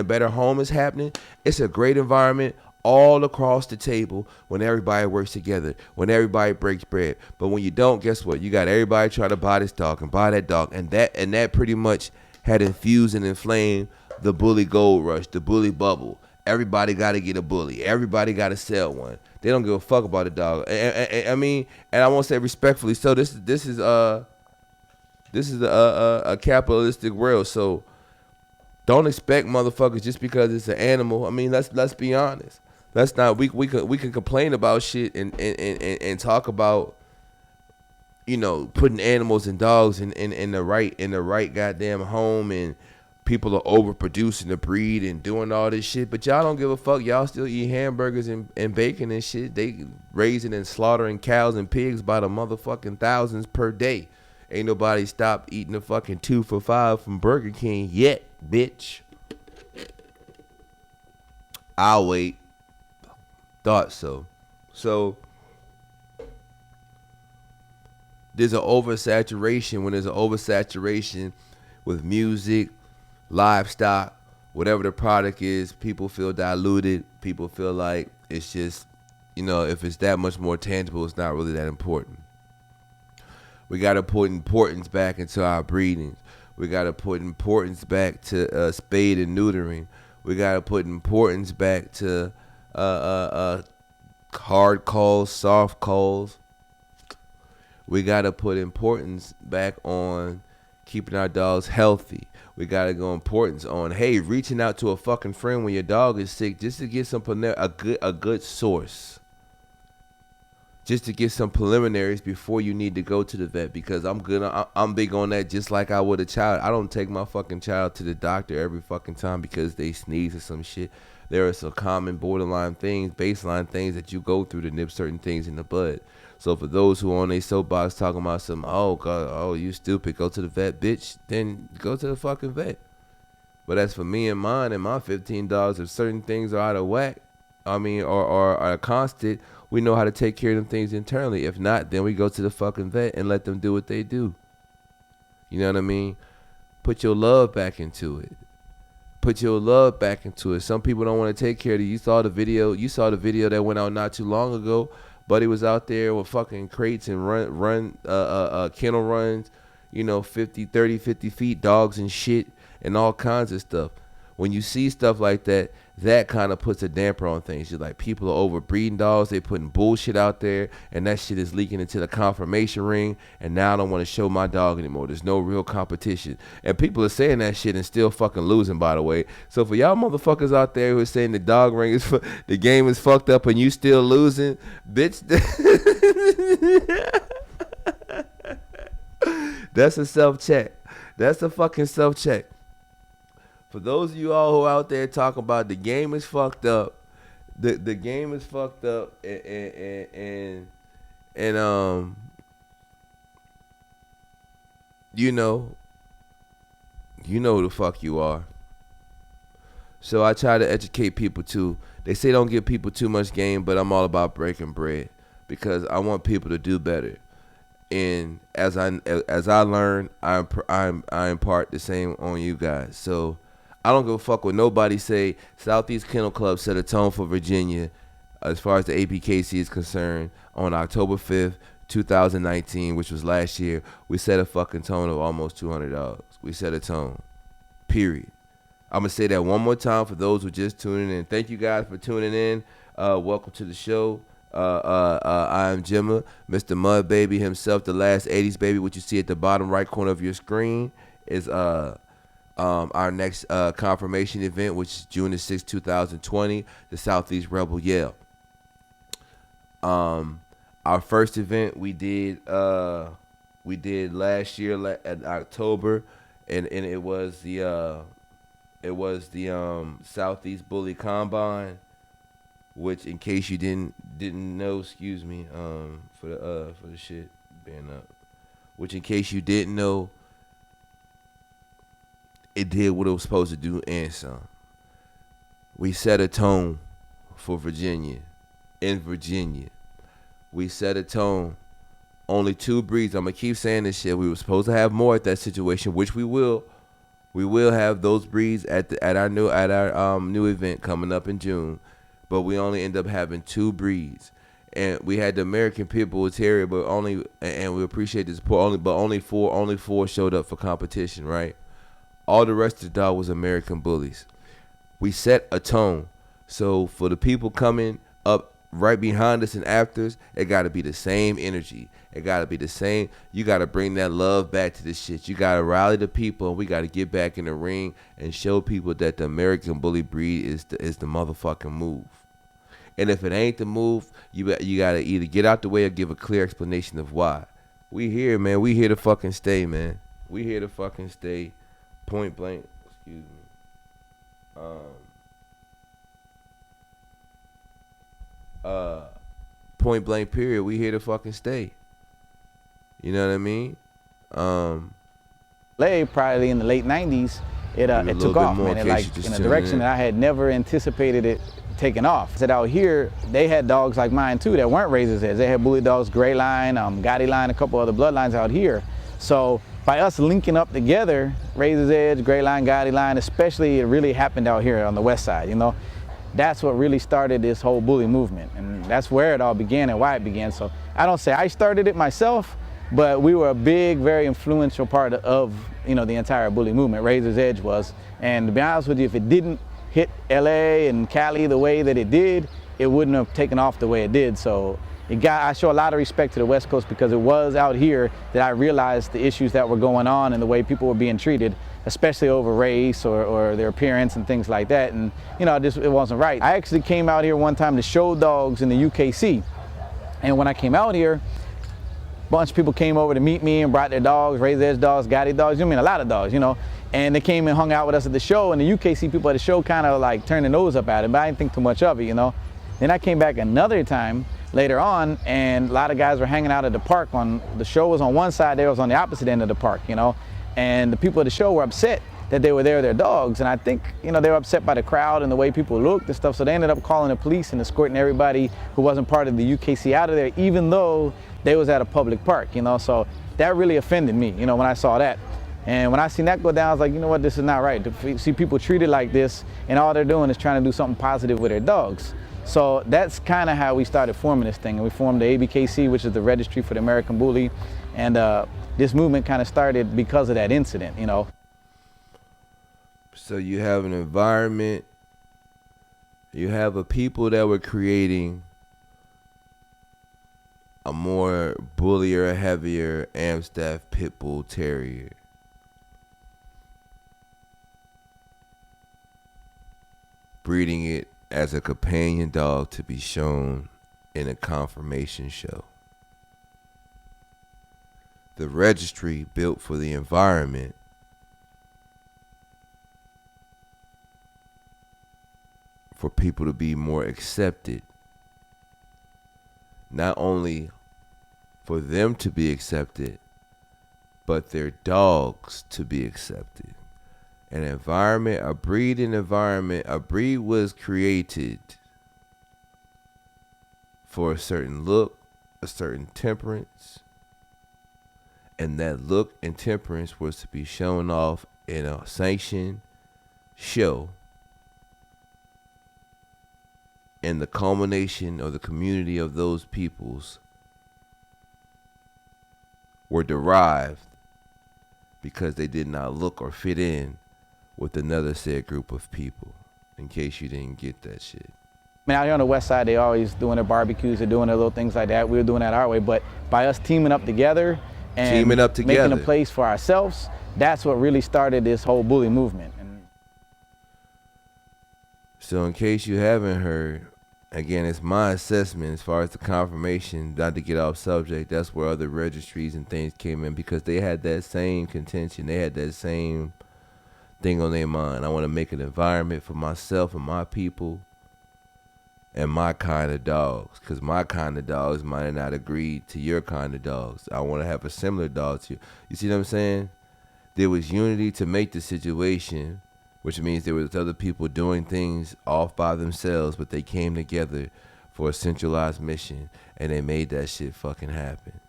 better home is happening. It's a great environment all across the table when everybody works together, when everybody breaks bread. But when you don't, guess what? You got everybody trying to buy this dog and buy that dog, and that pretty much had infused and inflamed the bully gold rush, the bully bubble. Everybody got to get a bully. Everybody got to sell one. They don't give a fuck about the dog. I mean, and I won't say respectfully. So this is a capitalistic world. So Don't expect motherfuckers just because it's an animal. I mean, let's be honest. Let's not we can complain about shit and talk about, putting animals and dogs in the right goddamn home, and people are overproducing the breed and doing all this shit. But y'all don't give a fuck. Y'all still eat hamburgers and bacon and shit. They raising and slaughtering cows and pigs by the motherfucking thousands per day. Ain't nobody stopped eating the fucking 2 for $5 from Burger King yet, bitch. I'll wait. Thought so. So there's an oversaturation. When there's an oversaturation with music, livestock, whatever the product is, people feel diluted. People feel like it's just, if it's that much more tangible, it's not really that important. We got to put importance back into our breeding. We got to put importance back to spade and neutering. We got to put importance back to hard calls, soft calls. We got to put importance back on keeping our dogs healthy. We got to go importance on, hey, reaching out to a fucking friend when your dog is sick just to get a good source. Just to get some preliminaries before you need to go to the vet, because I'm big on that, just like I would a child. I don't take my fucking child to the doctor every fucking time because they sneeze or some shit. There are some common borderline things, baseline things that you go through to nip certain things in the bud. So for those who are on their soapbox talking about some, oh God, oh you stupid, go to the vet, bitch, then go to the fucking vet. But as for me and mine and my 15 dogs, if certain things are out of whack, or are constant, we know how to take care of them things internally. If not, then we go to the fucking vet and let them do what they do. You know what I mean? Put your love back into it. Put your love back into it. Some people don't want to take care of it. You saw the video that went out not too long ago. Buddy was out there with fucking crates and run kennel runs, 30, 50 feet, dogs and shit and all kinds of stuff. When you see stuff like that, that kind of puts a damper on things. You're like, people are overbreeding dogs. They putting bullshit out there, and that shit is leaking into the confirmation ring, and now I don't want to show my dog anymore. There's no real competition. And people are saying that shit and still fucking losing, by the way. So for y'all motherfuckers out there who are saying the dog ring is the game is fucked up and you still losing, bitch, that's a self-check. That's a fucking self-check. For those of you all who are out there talking about the game is fucked up, the game is fucked up, and you know who the fuck you are. So I try to educate people too. They say don't give people too much game, but I'm all about breaking bread because I want people to do better. And as I learn, I impart the same on you guys. So I don't give a fuck what nobody say. Southeast Kennel Club set a tone for Virginia as far as the APKC is concerned on October 5th, 2019, which was last year. We set a fucking tone of almost $200. We set a tone. Period. I'm going to say that one more time for those who just tuning in. Thank you guys for tuning in. Welcome to the show. I am Jimma, Mr. Mud Baby himself, the last 80s baby. What you see at the bottom right corner of your screen is our next confirmation event, which is June the 6th, 2020, the Southeast Rebel Yell. Our first event we did last year in October, and it was the Southeast Bully Combine, which, in case you didn't know, excuse me, for the shit being up, which in case you didn't know, it did what it was supposed to do and some. We set a tone for Virginia. In Virginia, we set a tone. Only 2 breeds. I'm gonna keep saying this shit. We were supposed to have more at that situation, which we will. We will have those breeds at our new event coming up in June, but we only end up having 2 breeds. And we had the American Pit Bull Terrier, and we appreciate the support. Only four showed up for competition, right? All the rest of the dog was American Bullies. We set a tone. So for the people coming up right behind us and after us, it got to be the same energy. It got to be the same. You got to bring that love back to this shit. You got to rally the people, and we got to get back in the ring and show people that the American bully breed is the motherfucking move. And if it ain't the move, you got to either get out the way or give a clear explanation of why. We here, man. We here to fucking stay, man. We here to fucking stay. Point blank. Excuse me. Point blank period. We here to fucking stay. You know what I mean? Probably in the late 90s, it took off, man. It, like in a direction that I had never anticipated it taking off. I said out here, they had dogs like mine too that weren't Razor's Edge. They had bully dogs, Gray Line, Gotti Line, a couple other bloodlines out here. So by us linking up together, Razor's Edge, Gray Line, Gotti Line, especially, it really happened out here on the west side, you know. That's what really started this whole bully movement, and that's where it all began and why it began. So I don't say I started it myself, but we were a big, very influential part of, you know, the entire bully movement. Razor's Edge was, and to be honest with you, if it didn't hit LA and Cali the way that it did, it wouldn't have taken off the way it did. So I show a lot of respect to the West Coast, because it was out here that I realized the issues that were going on and the way people were being treated, especially over race or their appearance and things like that. And, you know, it wasn't right. I actually came out here one time to show dogs in the UKC. And when I came out here, a bunch of people came over to meet me and brought their dogs, Razor's Edge dogs, Gotti dogs, you know, a lot of dogs, you know. And they came and hung out with us at the show, and the UKC people at the show kind of like turned their nose up at it, but I didn't think too much of it, you know. Then I came back another time later on, and a lot of guys were hanging out at the park. The show was on one side, they was on the opposite end of the park, you know. And the people at the show were upset that they were there with their dogs, and I think, you know, they were upset by the crowd and the way people looked and stuff, so they ended up calling the police and escorting everybody who wasn't part of the UKC out of there, even though they was at a public park, you know. So that really offended me, you know, when I saw that. And when I seen that go down, I was like, you know what, this is not right. To see people treated like this, and all they're doing is trying to do something positive with their dogs. So that's kind of how we started forming this thing. And we formed the ABKC, which is the Registry for the American Bully. And this movement kind of started because of that incident, you know. So you have an environment, you have a people that were creating a more bullier, heavier Amstaff Pit Bull Terrier. Breeding it as a companion dog to be shown in a conformation show. The registry built for the environment for people to be more accepted. Not only for them to be accepted, but their dogs to be accepted. An environment, a breed was created for a certain look, a certain temperance, and that look and temperance was to be shown off in a sanctioned show. And the culmination of the community of those peoples were derived because they did not look or fit in with another said group of people, in case you didn't get that shit. I mean, out here on the west side, they always doing their barbecues, they're doing their little things like that. We were doing that our way, but by us teaming up together and making a place for ourselves, that's what really started this whole bully movement. So in case you haven't heard, again, it's my assessment as far as the confirmation, not to get off subject, that's where other registries and things came in, because they had that same contention, they had that same thing on their mind. I want to make an environment for myself and my people and my kind of dogs, because my kind of dogs might not agree to your kind of dogs. I want to have a similar dog to you. You see what I'm saying? There was unity to make the situation, which means there was other people doing things off by themselves, but they came together for a centralized mission, and they made that shit fucking happen.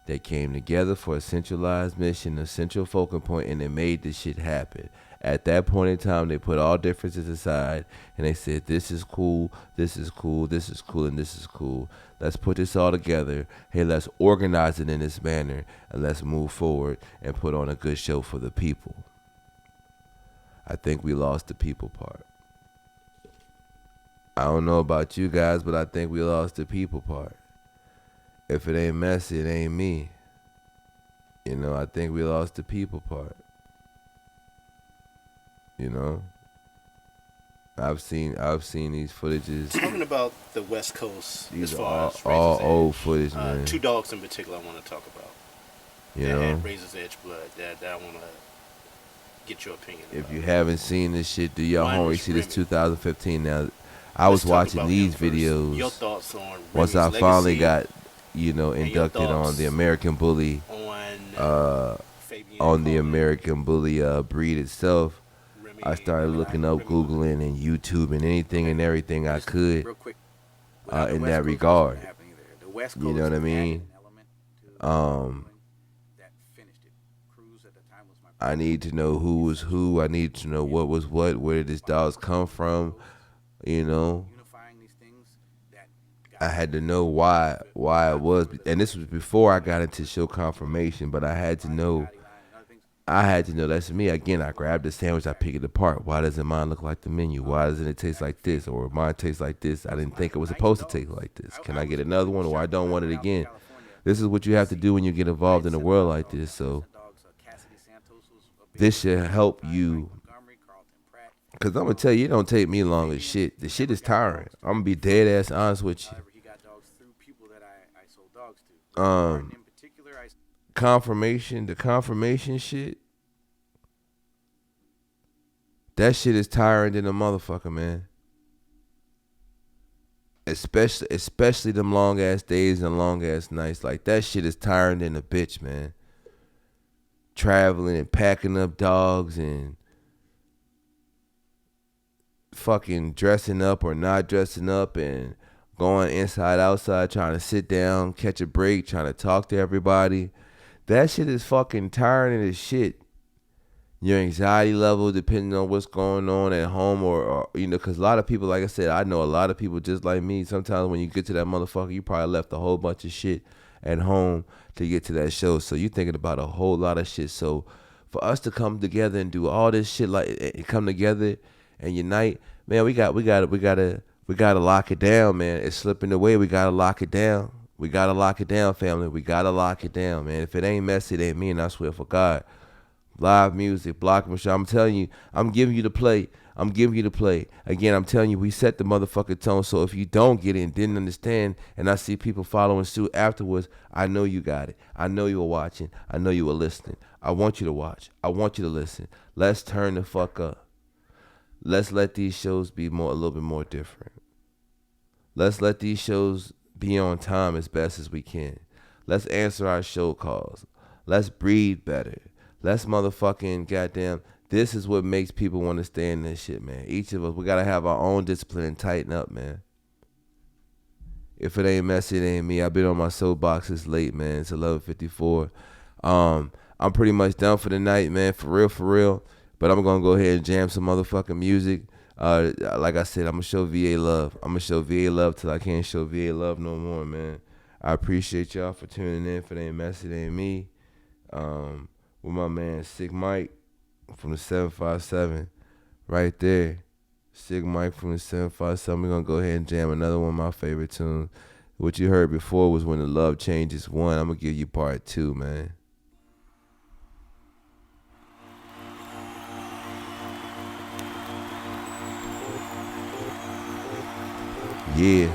They came together for a centralized mission, a central focal point, and they made this shit happen. At that point in time, they put all differences aside, and they said, this is cool, this is cool, this is cool, and this is cool. Let's put this all together. Hey, let's organize it in this manner, and let's move forward and put on a good show for the people. I think we lost the people part. I don't know about you guys, but I think we lost the people part. If it ain't messy, it ain't me. You know, I think we lost the people part. You know, I've seen these footages. Talking about the West Coast, These as are far as all Razor's old Edge, footage, man. Two dogs in particular I want to talk about. You that know, had Razor's Edge blood. That I want to get your opinion. If you haven't seen this shit, do your homework. See, this Remy. 2015 now. I was watching these videos. Your thoughts on once I finally got, you know, inducted on the American Bully, on the American Bully breed itself. I started looking up, Googling, and YouTube, and anything and everything I could in that regard. You know what I mean? I need to know who was who. I need to know what was what. Where did this dogs come from? You know, I had to know why it was, and this was before I got into show confirmation. But I had to know that's me. Again, I grabbed the sandwich, I pick it apart. Why doesn't mine look like the menu? Why doesn't it taste like this? Or mine tastes like this? I didn't think it was supposed to taste like this. Can I get another one, or I don't want it again? This is what you have to do when you get involved in a world like this. So this should help you. Because I'm going to tell you, it don't take me long as shit. The shit is tiring. I'm going to be dead ass honest with you. The confirmation shit, that shit is tiring than a motherfucker, man. Especially them long ass days and long ass nights. Like, that shit is tiring than a bitch, man. Traveling and packing up dogs and fucking dressing up or not dressing up and going inside, outside, trying to sit down, catch a break, trying to talk to everybody. That shit is fucking tiring as shit. Your anxiety level, depending on what's going on at home or you know, because a lot of people, like I said, I know a lot of people just like me. Sometimes when you get to that motherfucker, you probably left a whole bunch of shit at home to get to that show. So you thinking about a whole lot of shit. So for us to come together and do all this shit, like, and come together and unite, man, we gotta lock it down, man. It's slipping away. We gotta lock it down. We gotta lock it down, family. We gotta lock it down, man. If it ain't messy, it ain't me, and I swear for God. Live music, block Michelle. I'm telling you, I'm giving you the play. Again, I'm telling you, we set the motherfucking tone. So if you don't get it and didn't understand, and I see people following suit afterwards, I know you got it. I know you were watching. I know you were listening. I want you to watch. I want you to listen. Let's turn the fuck up. Let's let these shows be a little bit more different. Let's let these shows be on time as best as we can. Let's answer our show calls. Let's breathe better. Let's motherfucking goddamn. This is what makes people want to stay in this shit, man. Each of us, we gotta have our own discipline and tighten up, man. If it ain't messy, it ain't me. I've been on my soapbox late, man. It's 11:54. I'm pretty much done for the night, man. For real. But I'm gonna go ahead and jam some motherfucking music. Like I said, I'm gonna show VA love. I'm gonna show VA love till I can't show VA love no more, man. I appreciate y'all for tuning in. If it ain't messy, it ain't me. With my man Sick Mike from the 757, right there. Sick Mike from the 757. We're gonna go ahead and jam another one of my favorite tunes. What you heard before was When the Love Changes 1. I'm gonna give you part 2, man. Yeah.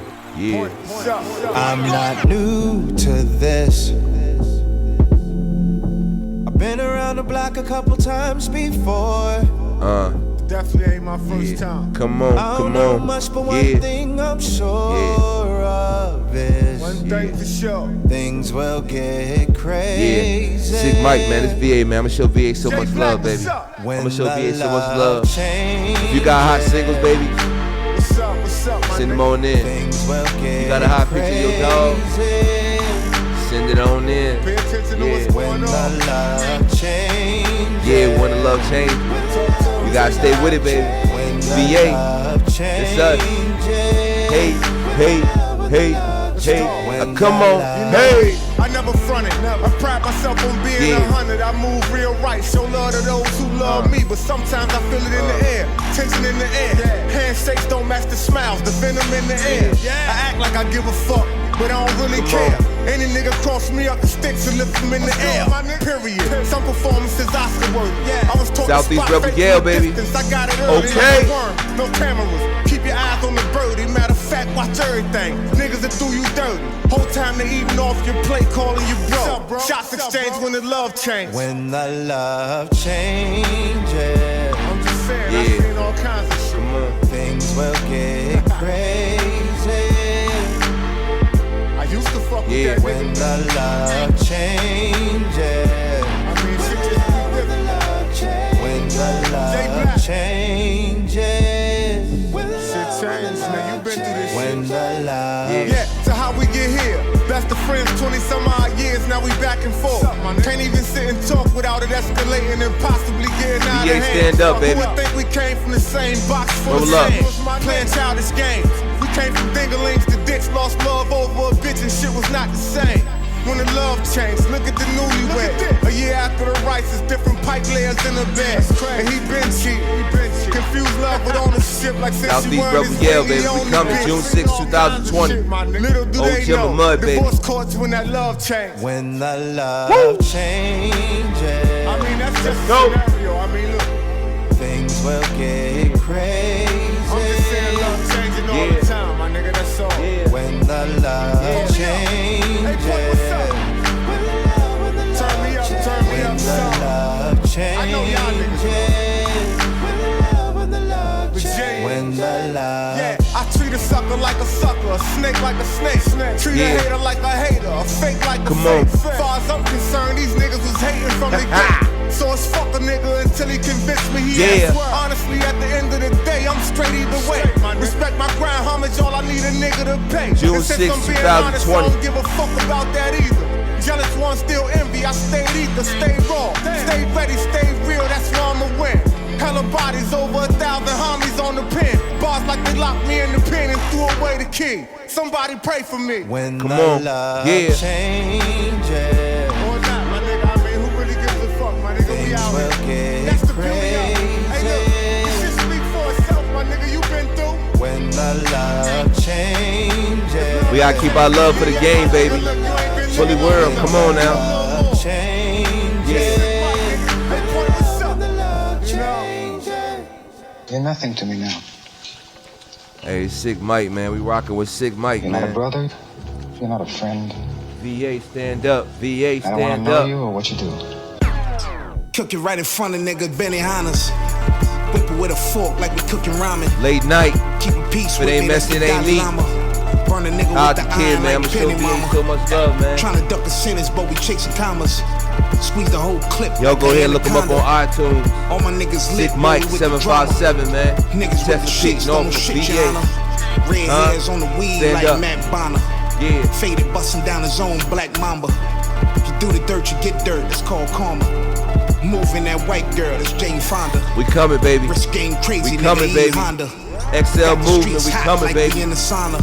I'm not new to this. I've been around the block a couple times before. Definitely ain't my first time. Come on. I don't know much, but one thing I'm sure of is one thing for sure. Things will get crazy. Sick Mike, man, it's VA, man. I'm gonna show VA so much love, baby. I'm gonna show VA so much love. If you got hot singles, baby, What's up, send them on in. You got a hot picture of your dog, send it on in. Pay attention to what's going on. When the love changes. You gotta stay with it, baby. VA, it's us. Hey. Come on. Hey. I never fronted. I pride myself on being 100. I move real right, show love to those who love me. But sometimes I feel it in the air, tension in the air. Handshakes don't match the smiles, the venom in the air. I act like I give a fuck, but I don't really care. Any nigga cross me up the sticks and lift them in the air. Period. Some performances Oscar worthy. I was taught Southeast Rebel Yale, baby. I got it early. Okay. No cameras. Keep your eyes on the birdie. Matter of fact, watch everything. Niggas that do you dirty. Whole time they eating off your plate, calling you bro. Shots exchanged when the love changed. When the love changes, I'm just saying, I've seen all kinds of shit. Things will get crazy. I used to fuck with that When nigga. the love changes, I mean, shit just be different. when the love changes, Shit changed, man. You been through this when shit. the love Yeah, so how we get here? Best of friends, 20 some odd years, now we back and forth. Can't even sit and talk without it escalating and possibly getting out of hand. stand up, baby. Who would think we came from the same box full of Roll up. sand? Playing childish games. We came from dinglings to dicks, lost love over a bitch and shit was not the same. When the love changed, look at the newlywed. A year after the rights, it's different pipe layers in the bed. And he been cheating. Confused love with ownership like since Southeast you weren't Rebel his Yale, lady, baby. We only coming bitch. June 6, 2020. Little do they Jimmy know, Mud, baby. divorce courts when that love changed. when the love changes, I mean, that's just a go. scenario. I mean, look, things will get crazy. I'm just saying love changing all the time, my nigga, that's all. When the love changes, Hey, what's up? Turn me up, when the son. love I know y'all niggas. changes, But Jay, when the love yeah, I treat a sucker like a sucker, a snake like a snake. Treat a hater like a hater, a fake like a Come fake. on. As far as I'm concerned, these niggas was hating from the gate. So it's fuck a nigga until he convinced me he ain't. Honestly, at the end of the day, I'm straight either way. Respect my grind, homage, all I need a nigga to pay. June And since 6, I'm being honest, I 2020. don't give a fuck about that either. Jealous ones still envy, I stay ether, stay raw, stay ready, stay real, that's why I'ma win. Hella bodies, over 1,000 homies on the pen. Bars like they locked me in the pen and threw away the key. Somebody pray for me. when Come the on. love Yeah. changes, Or not, my nigga, I mean, who really gives a fuck, my nigga, we things out will here. get That's the beauty of it. Hey, look, this crazy. shit speak for itself, my nigga, you been through. When the love changes, We gotta keep our love for the game, baby. Look, you ain't been Fully living world, like come on now. love changes, Hey, boy, what's up? You know? You're nothing to me now. Hey, Sick Mike, man. We rocking with Sick Mike, You're not a man. brother. You're not a friend. VA, stand up. VA, I don't want to stand know up. you or what you do. Cook it right in front of nigga Benihana's. Whip it with a fork like we cooking ramen. Late night. Keep a piece If with it ain't me, that's messy, the it ain't Dalai me. Lama. Burn a nigga Out with the the kid, iron man. I'ma like show Penny VA Mama. so much love, man. Tryna duck a sentence, but we chasing commas. Squeeze the whole clip. Y'all like go the ahead and look him up anaconda. on iTunes. All my niggas lit. Sick Mike, with the drama. 757, man. Niggas with the Chesapeake, shit, don't Norfolk, shit, your VA. honor. Red hairs on the weed Stand like up. Matt Bonner. Yeah. Faded, busting down his own Black Mamba. You do the dirt, you get dirt. That's called karma. Moving that white girl, that's Jane Fonda. We coming, baby. Risk game crazy, We coming, nigga, baby. Honda. XL Got the movement, streets we hot coming, like baby. we in the sauna.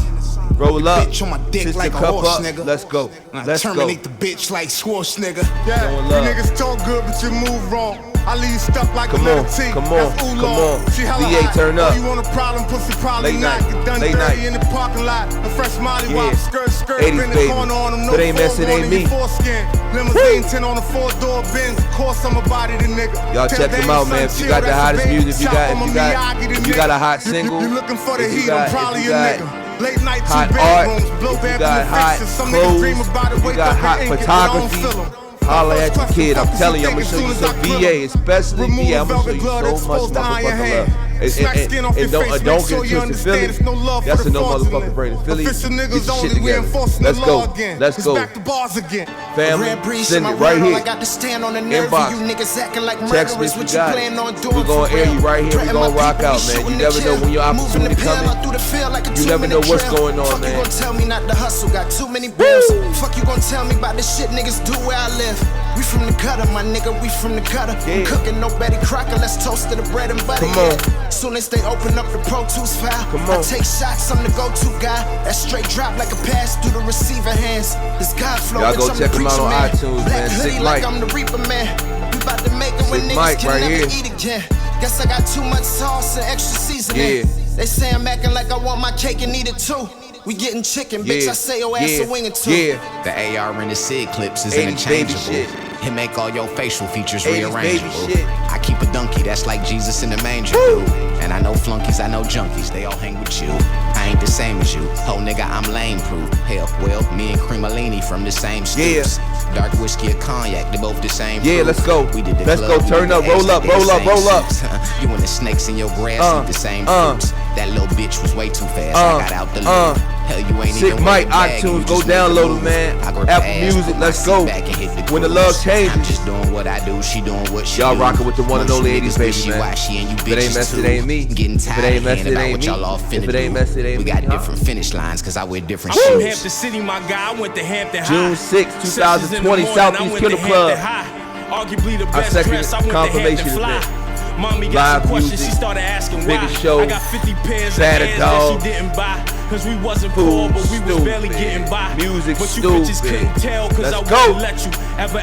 Roll up. Bitch on my dick Sister like a cup horse, up. nigga. Let's go. I Let's go. terminate the bitch like Schwarzenegger. Yeah, Showing you love. niggas talk good, but you move wrong. I leave you stuck like Come a on, little T. come on, That's come oolong. on. She hella VA, hot. turn up. Oh, you want a problem, pussy, probably Late not. night, Get done late dirty night. in the parking lot. A fresh molly Yeah. wop, skirt, 80s, in the baby. corner on them. No If it ain't messy, it ain't forewarning, me. your foreskin. Limousine 10 on a 4-door Benz. Of course, I'm a body the nigga. Y'all Tell check them Dame out, son, man. If you chill, got the that's a hottest big music, if you chop, got, I'm a if you got, Miyagi the if you got a nigga. hot single, You looking for the if you heat, got- I'm probably if you your got nigga. Late night, two hot bedrooms, art, blow if you bad got hot fixes. Some niggas clothes, dream about it, if you wake got up hot and ink it, but I don't photography, feel 'em. holla at your kid. I'm telling you, I'm gonna show you As soon some as I grill VA, 'em. especially Remove VA. I'm the gonna show velvet you glove so exposed much to iron motherfucking hand. love. Smack skin off your And don't face, make get sure you twisted, understand Philly. it's no love That's for a the no motherfucking fraudulent. brain. Philly, Official get niggas your shit only, we together. enforcing Let's the go. law again. Let's It's go. back to bars again. Family, Red breeze send in it my right world, I here. got to stand on the nerve Inbox. of you niggas acting like Text me murderers. if What you you got plan on it. doing? We're gonna for air real? you right here. We're Threaten gonna my rock people, out, we man. You shooting never to know kill. when your Moving opportunity the pill coming. out through the field like a You never know 2-minute what's drill. going on, Fuck man. you gon' tell me not to hustle, got too many bills. Fuck you gon' tell me about the shit niggas do where I live. We from the gutter, my nigga, we from the gutter. I'm cooking no Betty Crocker, let's toast to the bread and butter. Come on. Soon as they open up the Pro Tools file, I take shots, I'm the go-to guy. That straight drop like a pass through the receiver hands. This God flow, y'all go bitch, I'm check the him out preacher on man. iTunes, Black man. hoodie Sick like Mike. I'm the Reaper man. We about to make it when Sick niggas Mike can right never here. eat again. Guess I got too much sauce and extra seasoning. They say I'm acting like I want my cake and eat it too. We getting chicken, bitch, I say your ass a wing or two. The AR in the SIG clips is 80s interchangeable. baby shit. It make all your facial features 80s baby rearrangeable. shit. I keep a donkey that's like Jesus in the manger, dude. And I know flunkies, I know junkies, they all hang with you. I ain't the same as you, ho nigga, I'm lame proof. Hell, well, me and Cremalini from the same stoops. Dark whiskey or cognac, they both the same proof. Let's go. We did the Let's club, go, we turn did up, the roll up, X, they roll the up, same roll up. suits. You and the snakes in your grass eat the same fruits. That little bitch was way too fast, I got out the loop. Hell, you ain't Sick even Mike, with the bag, iTunes, you go just make the download move. it, man. I grip her Apple ass, Music, put my let's seat go. back and hit the When the cruise. love changes. I'm just doing what I do, she doing what she Y'all do. rocking with the one and Most only you 80s niggas baby, wishy-washy man. and you If it ain't bitches messy, too. it ain't me. Getting If it tired ain't of messy, hearing it about ain't what me. y'all all finna If it ain't do. messy, it ain't We me, got huh? different finish lines cause I wear different I'm from shoes. Hampton City, my guy. I went to Hampton High. June 6, Sessions in the 2020, morning, I Southeast went to Kennel Club. Hampton High. Arguably the Our best second dress. I went to confirmation Hampton Fly. event. Mommy got Live some questions. music, She started asking why. biggest show, I got 50 pairs of Saturday hands dog. that she didn't buy. Cause we wasn't Food poor, but we was stupid. barely getting by. Music but you bitches stupid. couldn't tell cause Let's I go. wouldn't let you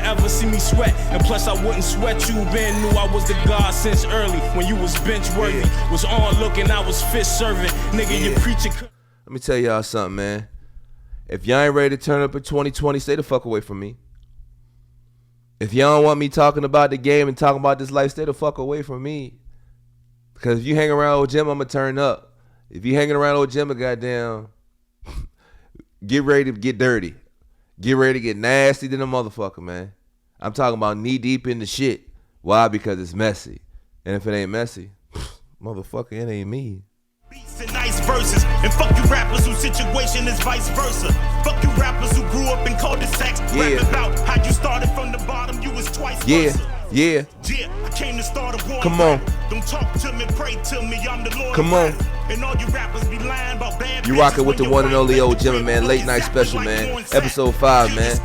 ever see me sweat. And plus I wouldn't sweat you. Ben knew I was the god since early. When you was bench worthy. Was on looking, I was fish serving. Nigga, you preaching. Let me tell y'all something, man. If y'all ain't ready to turn up in 2020, stay the fuck away from me. If y'all don't want me talking about the game and talking about this life, stay the fuck away from me. Because if you hang around old Jim, I'm going to turn up. If you hanging around old Jim, goddamn, get ready to get dirty. Get ready to get nasty than a motherfucker, man. I'm talking about knee deep in the shit. Why? Because it's messy. And if it ain't messy, motherfucker, it ain't me. Beats and nice verses, and fuck you rappers whose situation is vice versa. Fuck you rappers who grew up in cul-de-sacs. Rap about how you started from the bottom, you was twice versa. Yeah, I came to start a war. Come on. Don't talk to me, pray to me, I'm the Lord. Come on. And all you rappers be lying about bad. You rocking with the one and only old Jimmy, man. Late night special, man. Episode 5, man.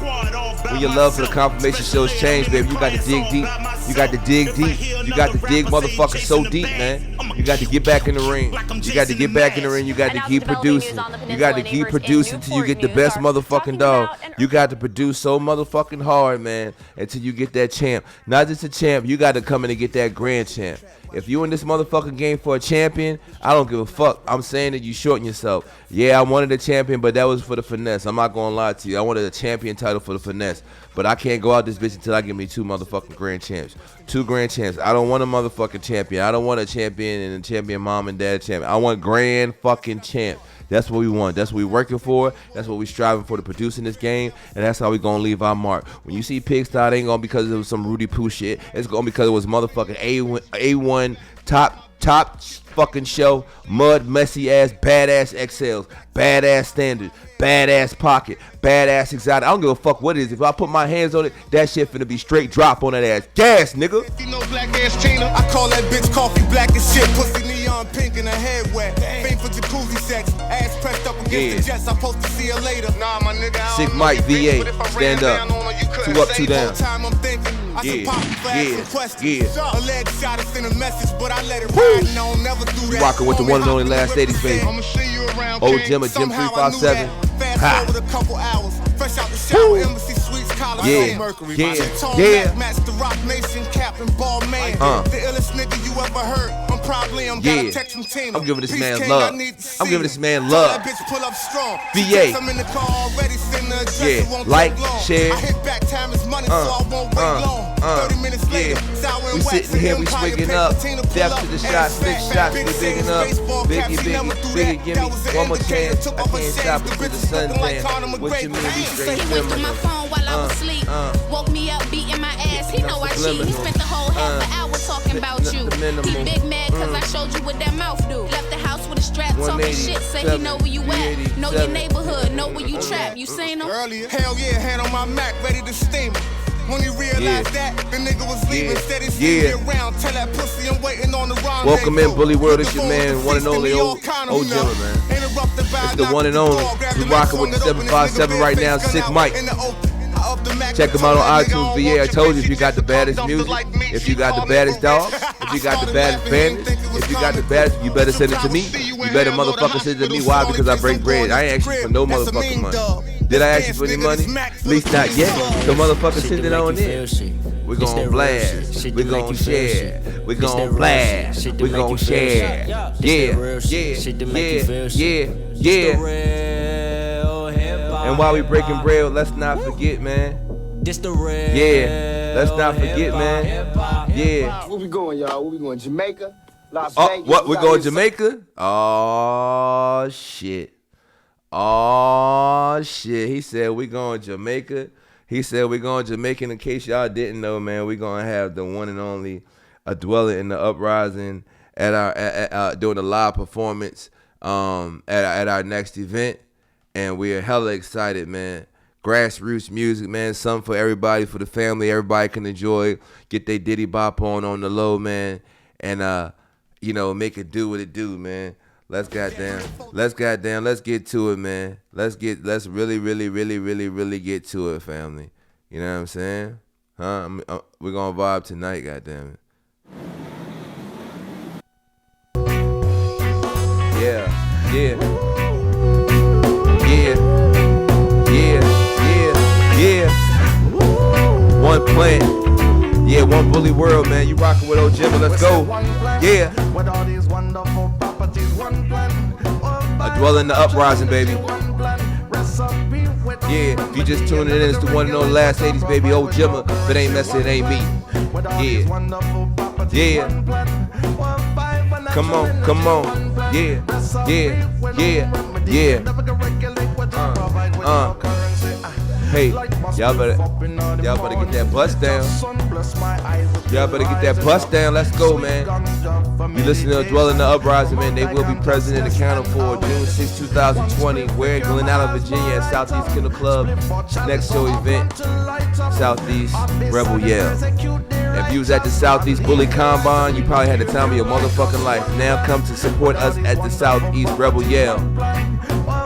When your love for the confirmation shows change, baby, you got to dig deep. You got to dig deep. You got to dig motherfucker so deep, man. You got to get back in the ring. You got to get back in the ring. You got to keep producing. You got to keep producing until you get the best motherfucking dog. You got to produce so motherfucking hard, man, until you get that champ. Not just a champ, you got to come in and get that grand champ. If you in this motherfucking game for a champion, I don't give a fuck. I'm saying that you shorten yourself. Yeah, I wanted a champion, but that was for the finesse. I'm not gonna lie to you. I wanted a champion title for the finesse. But I can't go out this bitch until I get me 2 motherfucking grand champs. 2 grand champs. I don't want a motherfucking champion. I don't want a champion and a champion mom and dad champion. I want grand fucking champ. That's what we want. That's what we working for. That's what we striving for to produce in this game. And that's how we gonna leave our mark. When you see Pigsty, it ain't gonna because it was some Rudy Poo shit. It's gonna because it was motherfucking A1 top fucking show. Mud, messy ass, badass XLs, badass standard, badass pocket, badass exotic. I don't give a fuck what it is. If I put my hands on it, that shit finna be straight drop on that ass. Gas, nigga. You know black ass Tina. I call that bitch coffee black as shit. Pussy neon pink and her head wet. Fame for jacuzzi sex. Ass pressed up against the jets. I'm supposed to see her later. Nah, my nigga. Sick Mike VA. Stand up. 2 up, 2 down. Time I'm thinking. I should pop for asking questions. Yeah. Alleged shot to send a message, but I let it ride. And I don't never do that. You rocking with the one and only last 80s, baby. I'ma see you around. Old Jim at Jim 357. Fast forward a couple hours. Fresh out the shower, Embassy Suites, Colorado, Mercury. Match the Rock Nation, Captain Ball Man. The illest nigga you ever heard. I'm probably got a text from Tina. I'm giving this man love. I'm giving this man love. That bitch pull up strong. VA. I'm in the car already, send the address. It won't Like, take long. share. I hit back, time is money, so I won't wait long. 30 minutes later, sour and We wax sitting here, we Empire swigging paper, up. Tina pull Depth up. to the Ass shots, big fat, shots, big we bigging six, up. baseball Biggie, caps, he never do Biggie, that. give That me was the one more indicator, chance. took I off her can't shades, stop the until the bitches sun looking like dance. Conor What you McGregor. mean, we straight He went through my phone while I was asleep. Woke me up beating my ass. He know I cheat. He spent the whole half an hour talking about you. He big mad cause I showed you what that mouth do. Left the house with a strap talking shit. Say he know where you at. Know your neighborhood. Know where you trap. You seen him? Earlier, hell yeah, hand on my Mac, ready to steam it. When he realized that, the nigga was leaving, said he's me around. Tell that pussy I'm waiting on the rendezvous. Welcome in, Bully World. It's your man, one and only old Jimmy, man. It's the one and only. We rocking with the 757 right now, Sick Mike. Check them out on iTunes, VA. I told you, if you got the baddest music, if you got the baddest dogs, if you got the baddest bandits, if you got the baddest, you better send it to me. You better motherfucker send it to me. Why? Because I break bread. I ain't asking for no motherfucking money. Did I ask you for any money? At least not yet. So motherfucker send it on in. We gon' blast. We gon' share. We gon' blast. We gon' share. Yeah. And while we breaking bread, let's not forget, man. Yeah. Let's not forget, man. Yeah. Where we going, y'all? Where we going? Jamaica? Las Oh, Vegas? what? We going Jamaica? Oh shit. Oh shit. He said we going Jamaica. He said we going Jamaica. In case y'all didn't know, man, we gonna have the one and only A Dweller in the Uprising at our doing a live performance at our next event, and we are hella excited, man. Grassroots music, man, something for everybody, for the family. Everybody can enjoy, get their diddy bop on the low, man, and make it do what it do, man. Let's get to it, man. Let's really get to it, family. You know what I'm saying? Huh? We're gonna vibe tonight, goddamn it. Yeah. One plant. Yeah, one bully world, man. You rockin' with old Jimmy, let's go. Yeah. A Dweller in the Uprising, baby. Yeah, if you just tuning in, it's the one and only last 80s, baby. Old Jimmy. If it ain't messy, it ain't me. Yeah. Come on. Yeah. Hey, y'all better get that bust down. Let's go, man. You listen to Dweller in the Uprising, man. They will be present and accounted for June 6, 2020. We're in Glen Allen, Virginia at Southeast Kennel Club. Next show event, Southeast Rebel Yell. If you was at the Southeast Bully Combine, you probably had the time of your motherfucking life. Now come to support us at the Southeast Rebel Yell,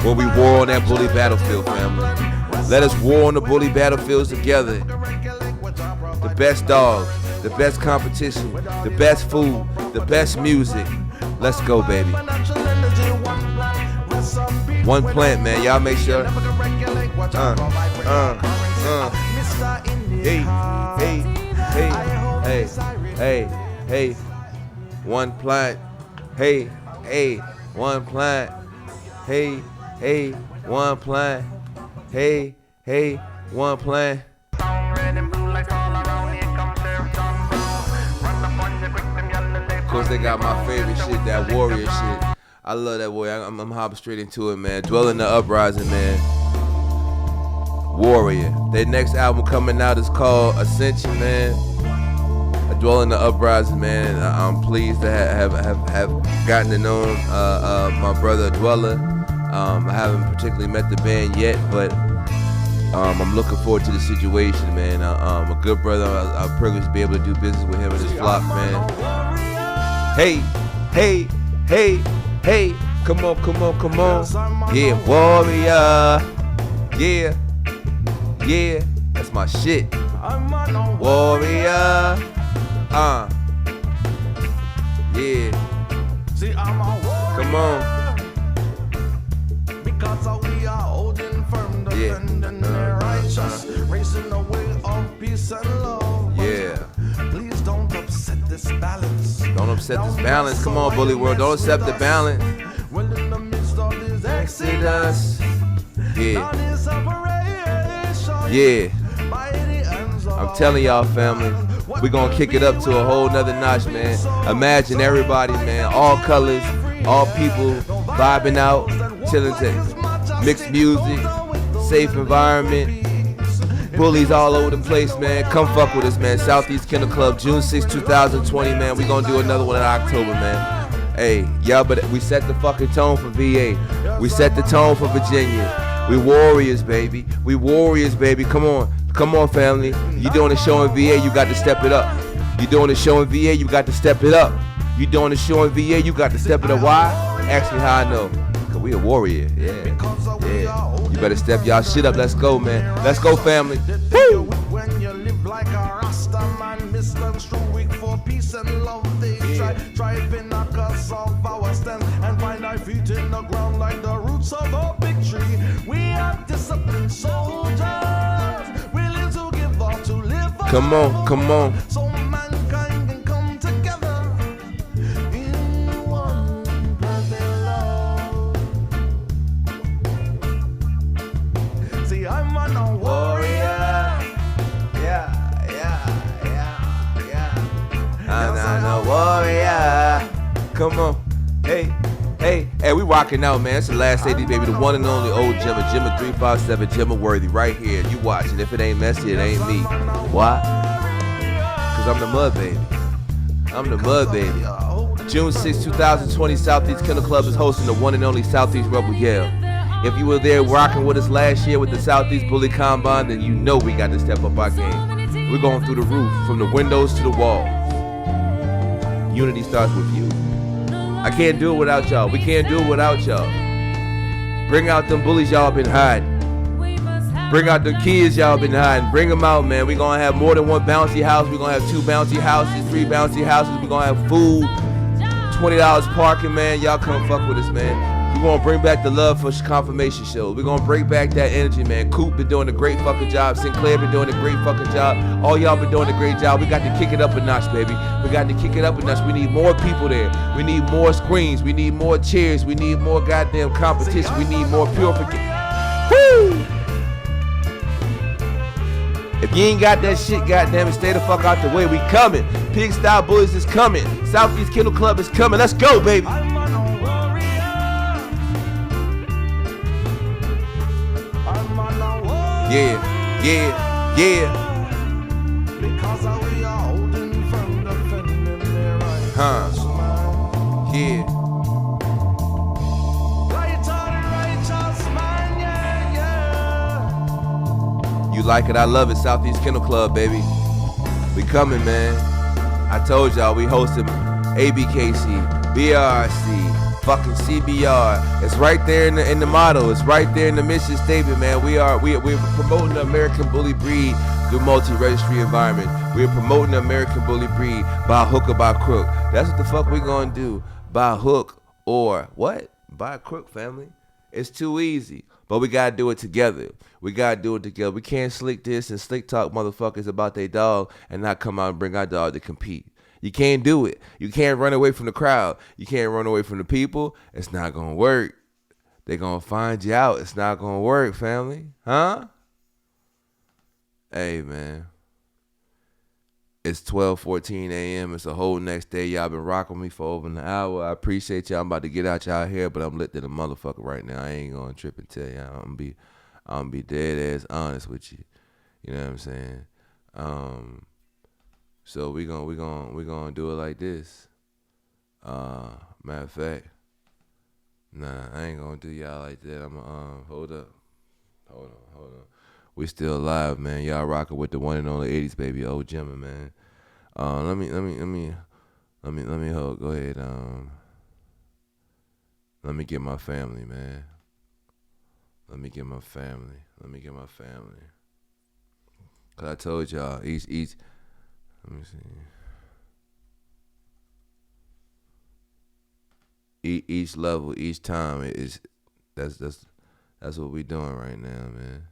where we war on that bully battlefield, family. Let us war on the bully battlefields together. The best dogs, the best competition, the best food, the best music. Let's go, baby. One plant, man. Y'all make sure. Hey. One plant. Hey. One plant. Hey. One plant. Hey, one plan. Of course, they got my favorite shit, that warrior shit. I love that boy. I'm hopping straight into it, man. Dweller in the Uprising, man. Warrior. Their next album coming out is called Ascension, man. Dweller in the Uprising, man. I'm pleased to have gotten to know my brother Dweller. I haven't particularly met the band yet, but I'm looking forward to the situation, man. I'm a good brother. I'm privileged to be able to do business with him and his flock, man. Hey. Come on. Yeah, warrior. Yeah. That's my shit. Warrior. Yeah. Come on. We are holding firm, defending the righteous, racing the way of peace and love. Yeah. Please don't upset this balance. Don't upset this balance. Come on, bully world. Don't upset the balance. Well, in the midst of this exodus, Yeah. I'm telling y'all, family, we gonna kick it up to a whole nother notch, man. Imagine everybody, man, all colors, all people vibing out, chilling to mixed music, safe environment, bullies all over the place, man. Come fuck with us, man. Southeast Kennel Club, June 6, 2020, man. We gonna do another one in October, man. Hey, y'all, but we set the fucking tone for VA. We set the tone for Virginia. We warriors, baby. We warriors, baby. Come on, family. You doing a show in VA, you got to step it up. You doing a show in VA, you got to step it up. You doing a show in VA, you got to step it up. Why? Ask me how I know. Cause we a warrior. Yeah. You better step y'all shit up. Let's go, man. Let's go, family. Woo! Come on, come on. So mankind can come together in one perfect love. See, I'm a warrior. Yeah. I'm a warrior. Come on. Hey, we rocking out, man. It's the last AD, baby. The one and only old Jimma. Jimma 357, Jimma Worthy, right here. You watching. If it ain't messy, it ain't me. Why? Because I'm the mud baby. I'm the mud baby. June 6, 2020, Southeast Kennel Club is hosting the one and only Southeast Rebel Yell. If you were there rocking with us last year with the Southeast Bully Combine, then you know we got to step up our game. We're going through the roof, from the windows to the walls. Unity starts with you. I can't do it without y'all. We can't do it without y'all. Bring out them bullies y'all been hiding. Bring out the kids y'all been hiding. Bring them out, man. We're going to have more than one bouncy house. We're going to have 2 bouncy houses, 3 bouncy houses. We're going to have food, $20 parking, man. Y'all come fuck with us, man. We're going to bring back the love for confirmation shows. We're going to bring back that energy, man. Coop been doing a great fucking job. Sinclair been doing a great fucking job. All y'all been doing a great job. We got to kick it up a notch, baby. We got to kick it up a notch. We need more people there. We need more screens. We need more chairs. We need more goddamn competition. We need more purification. Woo! If you ain't got that shit, goddamn it, stay the fuck out the way. We coming. Pig Style Bullies is coming. Southeast Kennel Club is coming. Let's go, baby. Yeah. Because we are holding from defending their rights. Yeah. Righteous man, yeah. You like it, I love it. Southeast Kennel Club, baby. We coming, man. I told y'all we hosted ABKC, BRC, fucking CBR. It's right there in the motto. It's right there in the mission statement, man. We're promoting the American bully breed through multi-registry environment. We're promoting the American bully breed by hook or by crook. That's what the fuck we gonna do. By hook or what? By crook, family. It's too easy. But we gotta do it together. We can't slick this and slick talk motherfuckers about their dog and not come out and bring our dog to compete. You can't do it. You can't run away from the crowd. You can't run away from the people. It's not going to work. They're going to find you out. It's not going to work, family. Huh? Hey, man. It's 12:14 a.m. It's a whole next day. Y'all been rocking me for over an hour. I appreciate y'all. I'm about to get out y'all here, but I'm lit to the motherfucker right now. I ain't going to trip and tell y'all. I'm going to be dead ass honest with you. You know what I'm saying? So we gonna do it like this. Matter of fact, nah, I ain't gonna do y'all like that. I'ma hold on. We still alive, man. Y'all rocking with the one and only 80s baby, old Jimma, man. Let me hold. Go ahead. Let me get my family, man. Let me get my family. Cause I told y'all each. Let me see. Each level, each time that's what we doing right now, man.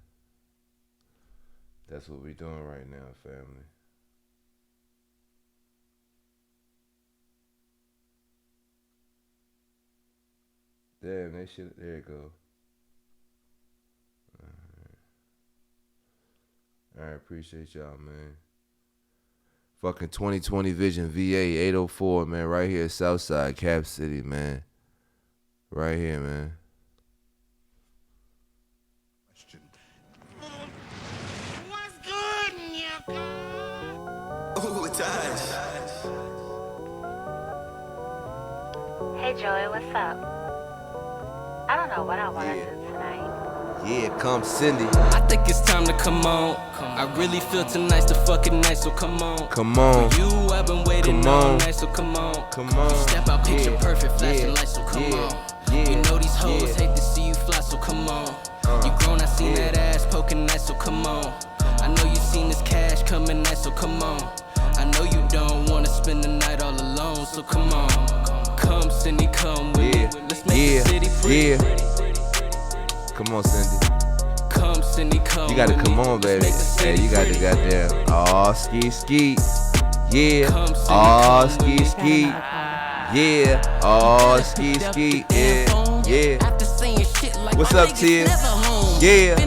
That's what we doing right now, family. Damn, that shit. There it go. All right, appreciate y'all, man. Fucking 2020 Vision VA 804, man. Right here, Southside, Cap City, man. Right here, man. What's good, ooh, Taj. Hey, Joey, what's up? I don't know what I want to do tonight. Yeah, come Cindy. I think it's time to come on. I really feel tonight's the fucking night, so come on. Come on. For you, I've been waiting all night, so come on. Come on. You step out, picture perfect, flashing lights, so come on. You know these hoes hate to see you fly, so come on. You grown, I seen that ass poking nice, so come on. I know you seen this cash coming nice, so come on. I know you don't wanna spend the night all alone, so come on. Come, Cindy, come with me. Let's make the city pretty. Come on, Cindy. Come, You gotta come on, baby. Hey, you got to goddamn. Aw, ski, ski. Yeah. Aw, ski, ski. Yeah. Aw, ski, ski. Yeah. Yeah. What's up, Tia? Yeah.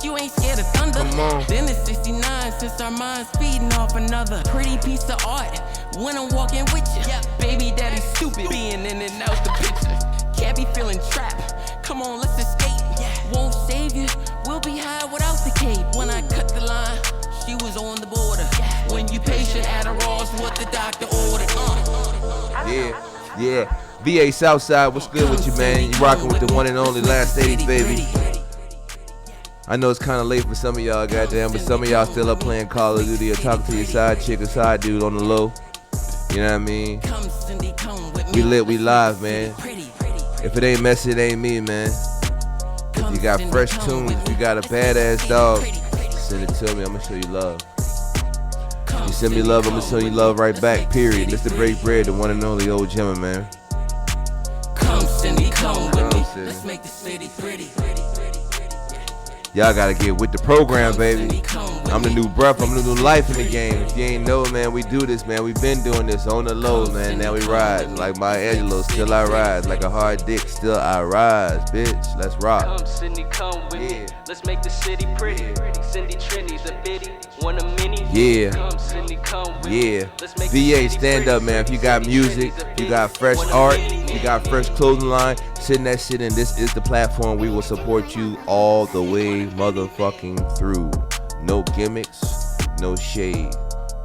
You ain't scared of thunder. Come on. Then it's 69 since our minds feeding off another pretty piece of art. When I'm walking with you, baby daddy stupid, being in and out the picture. Can't be feeling trapped. Come on, let's escape. Won't save you. We'll be high without the cape. When I cut the line, she was on the border. When you patient, Adderall's what the doctor ordered. Yeah, yeah. VA Southside, what's good with you, man? You rocking with the one and only Last 80s, baby. I know it's kind of late for some of y'all, goddamn, but some of y'all still up playing Call of Duty or talking to your side chick or side dude on the low. You know what I mean? We lit, we live, man. If it ain't messy, it ain't me, man. If you got fresh tunes, if you got a badass dog, send it to me. I'm gonna show you love. You send me love, I'm gonna show you love right back, period. Mr. Break Bread, the one and only old Gemma, man. Come, Cindy, come with me. Let's make the city pretty. Y'all gotta get with the program, baby. I'm the new breath, I'm the new life in the game. If you ain't know, man, we do this, man. We been doing this on the low, man. Now we ride. Like Maya Angelou, still I rise. Like a hard dick, still I rise, bitch. Let's rock. Come, Cindy, come with me. Let's make the city pretty. Cindy Trini, the biddy. Want a mini? Yeah. Come, Cindy, come with Yeah. me. Let's make the VA, city stand pretty. up, man. If you got music, you got fresh art, you got fresh clothing line, send that shit in. This is the platform. We will support you all the way motherfucking through. No gimmicks, no shade.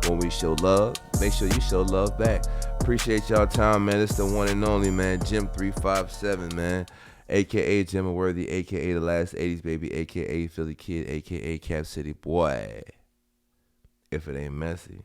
When we show love, make sure you show love back. Appreciate y'all time, man. It's the one and only, man. Jim 357, man. AKA Gemma Worthy, AKA the Last 80s, baby, AKA Philly Kid, AKA Cap City Boy. If it ain't messy.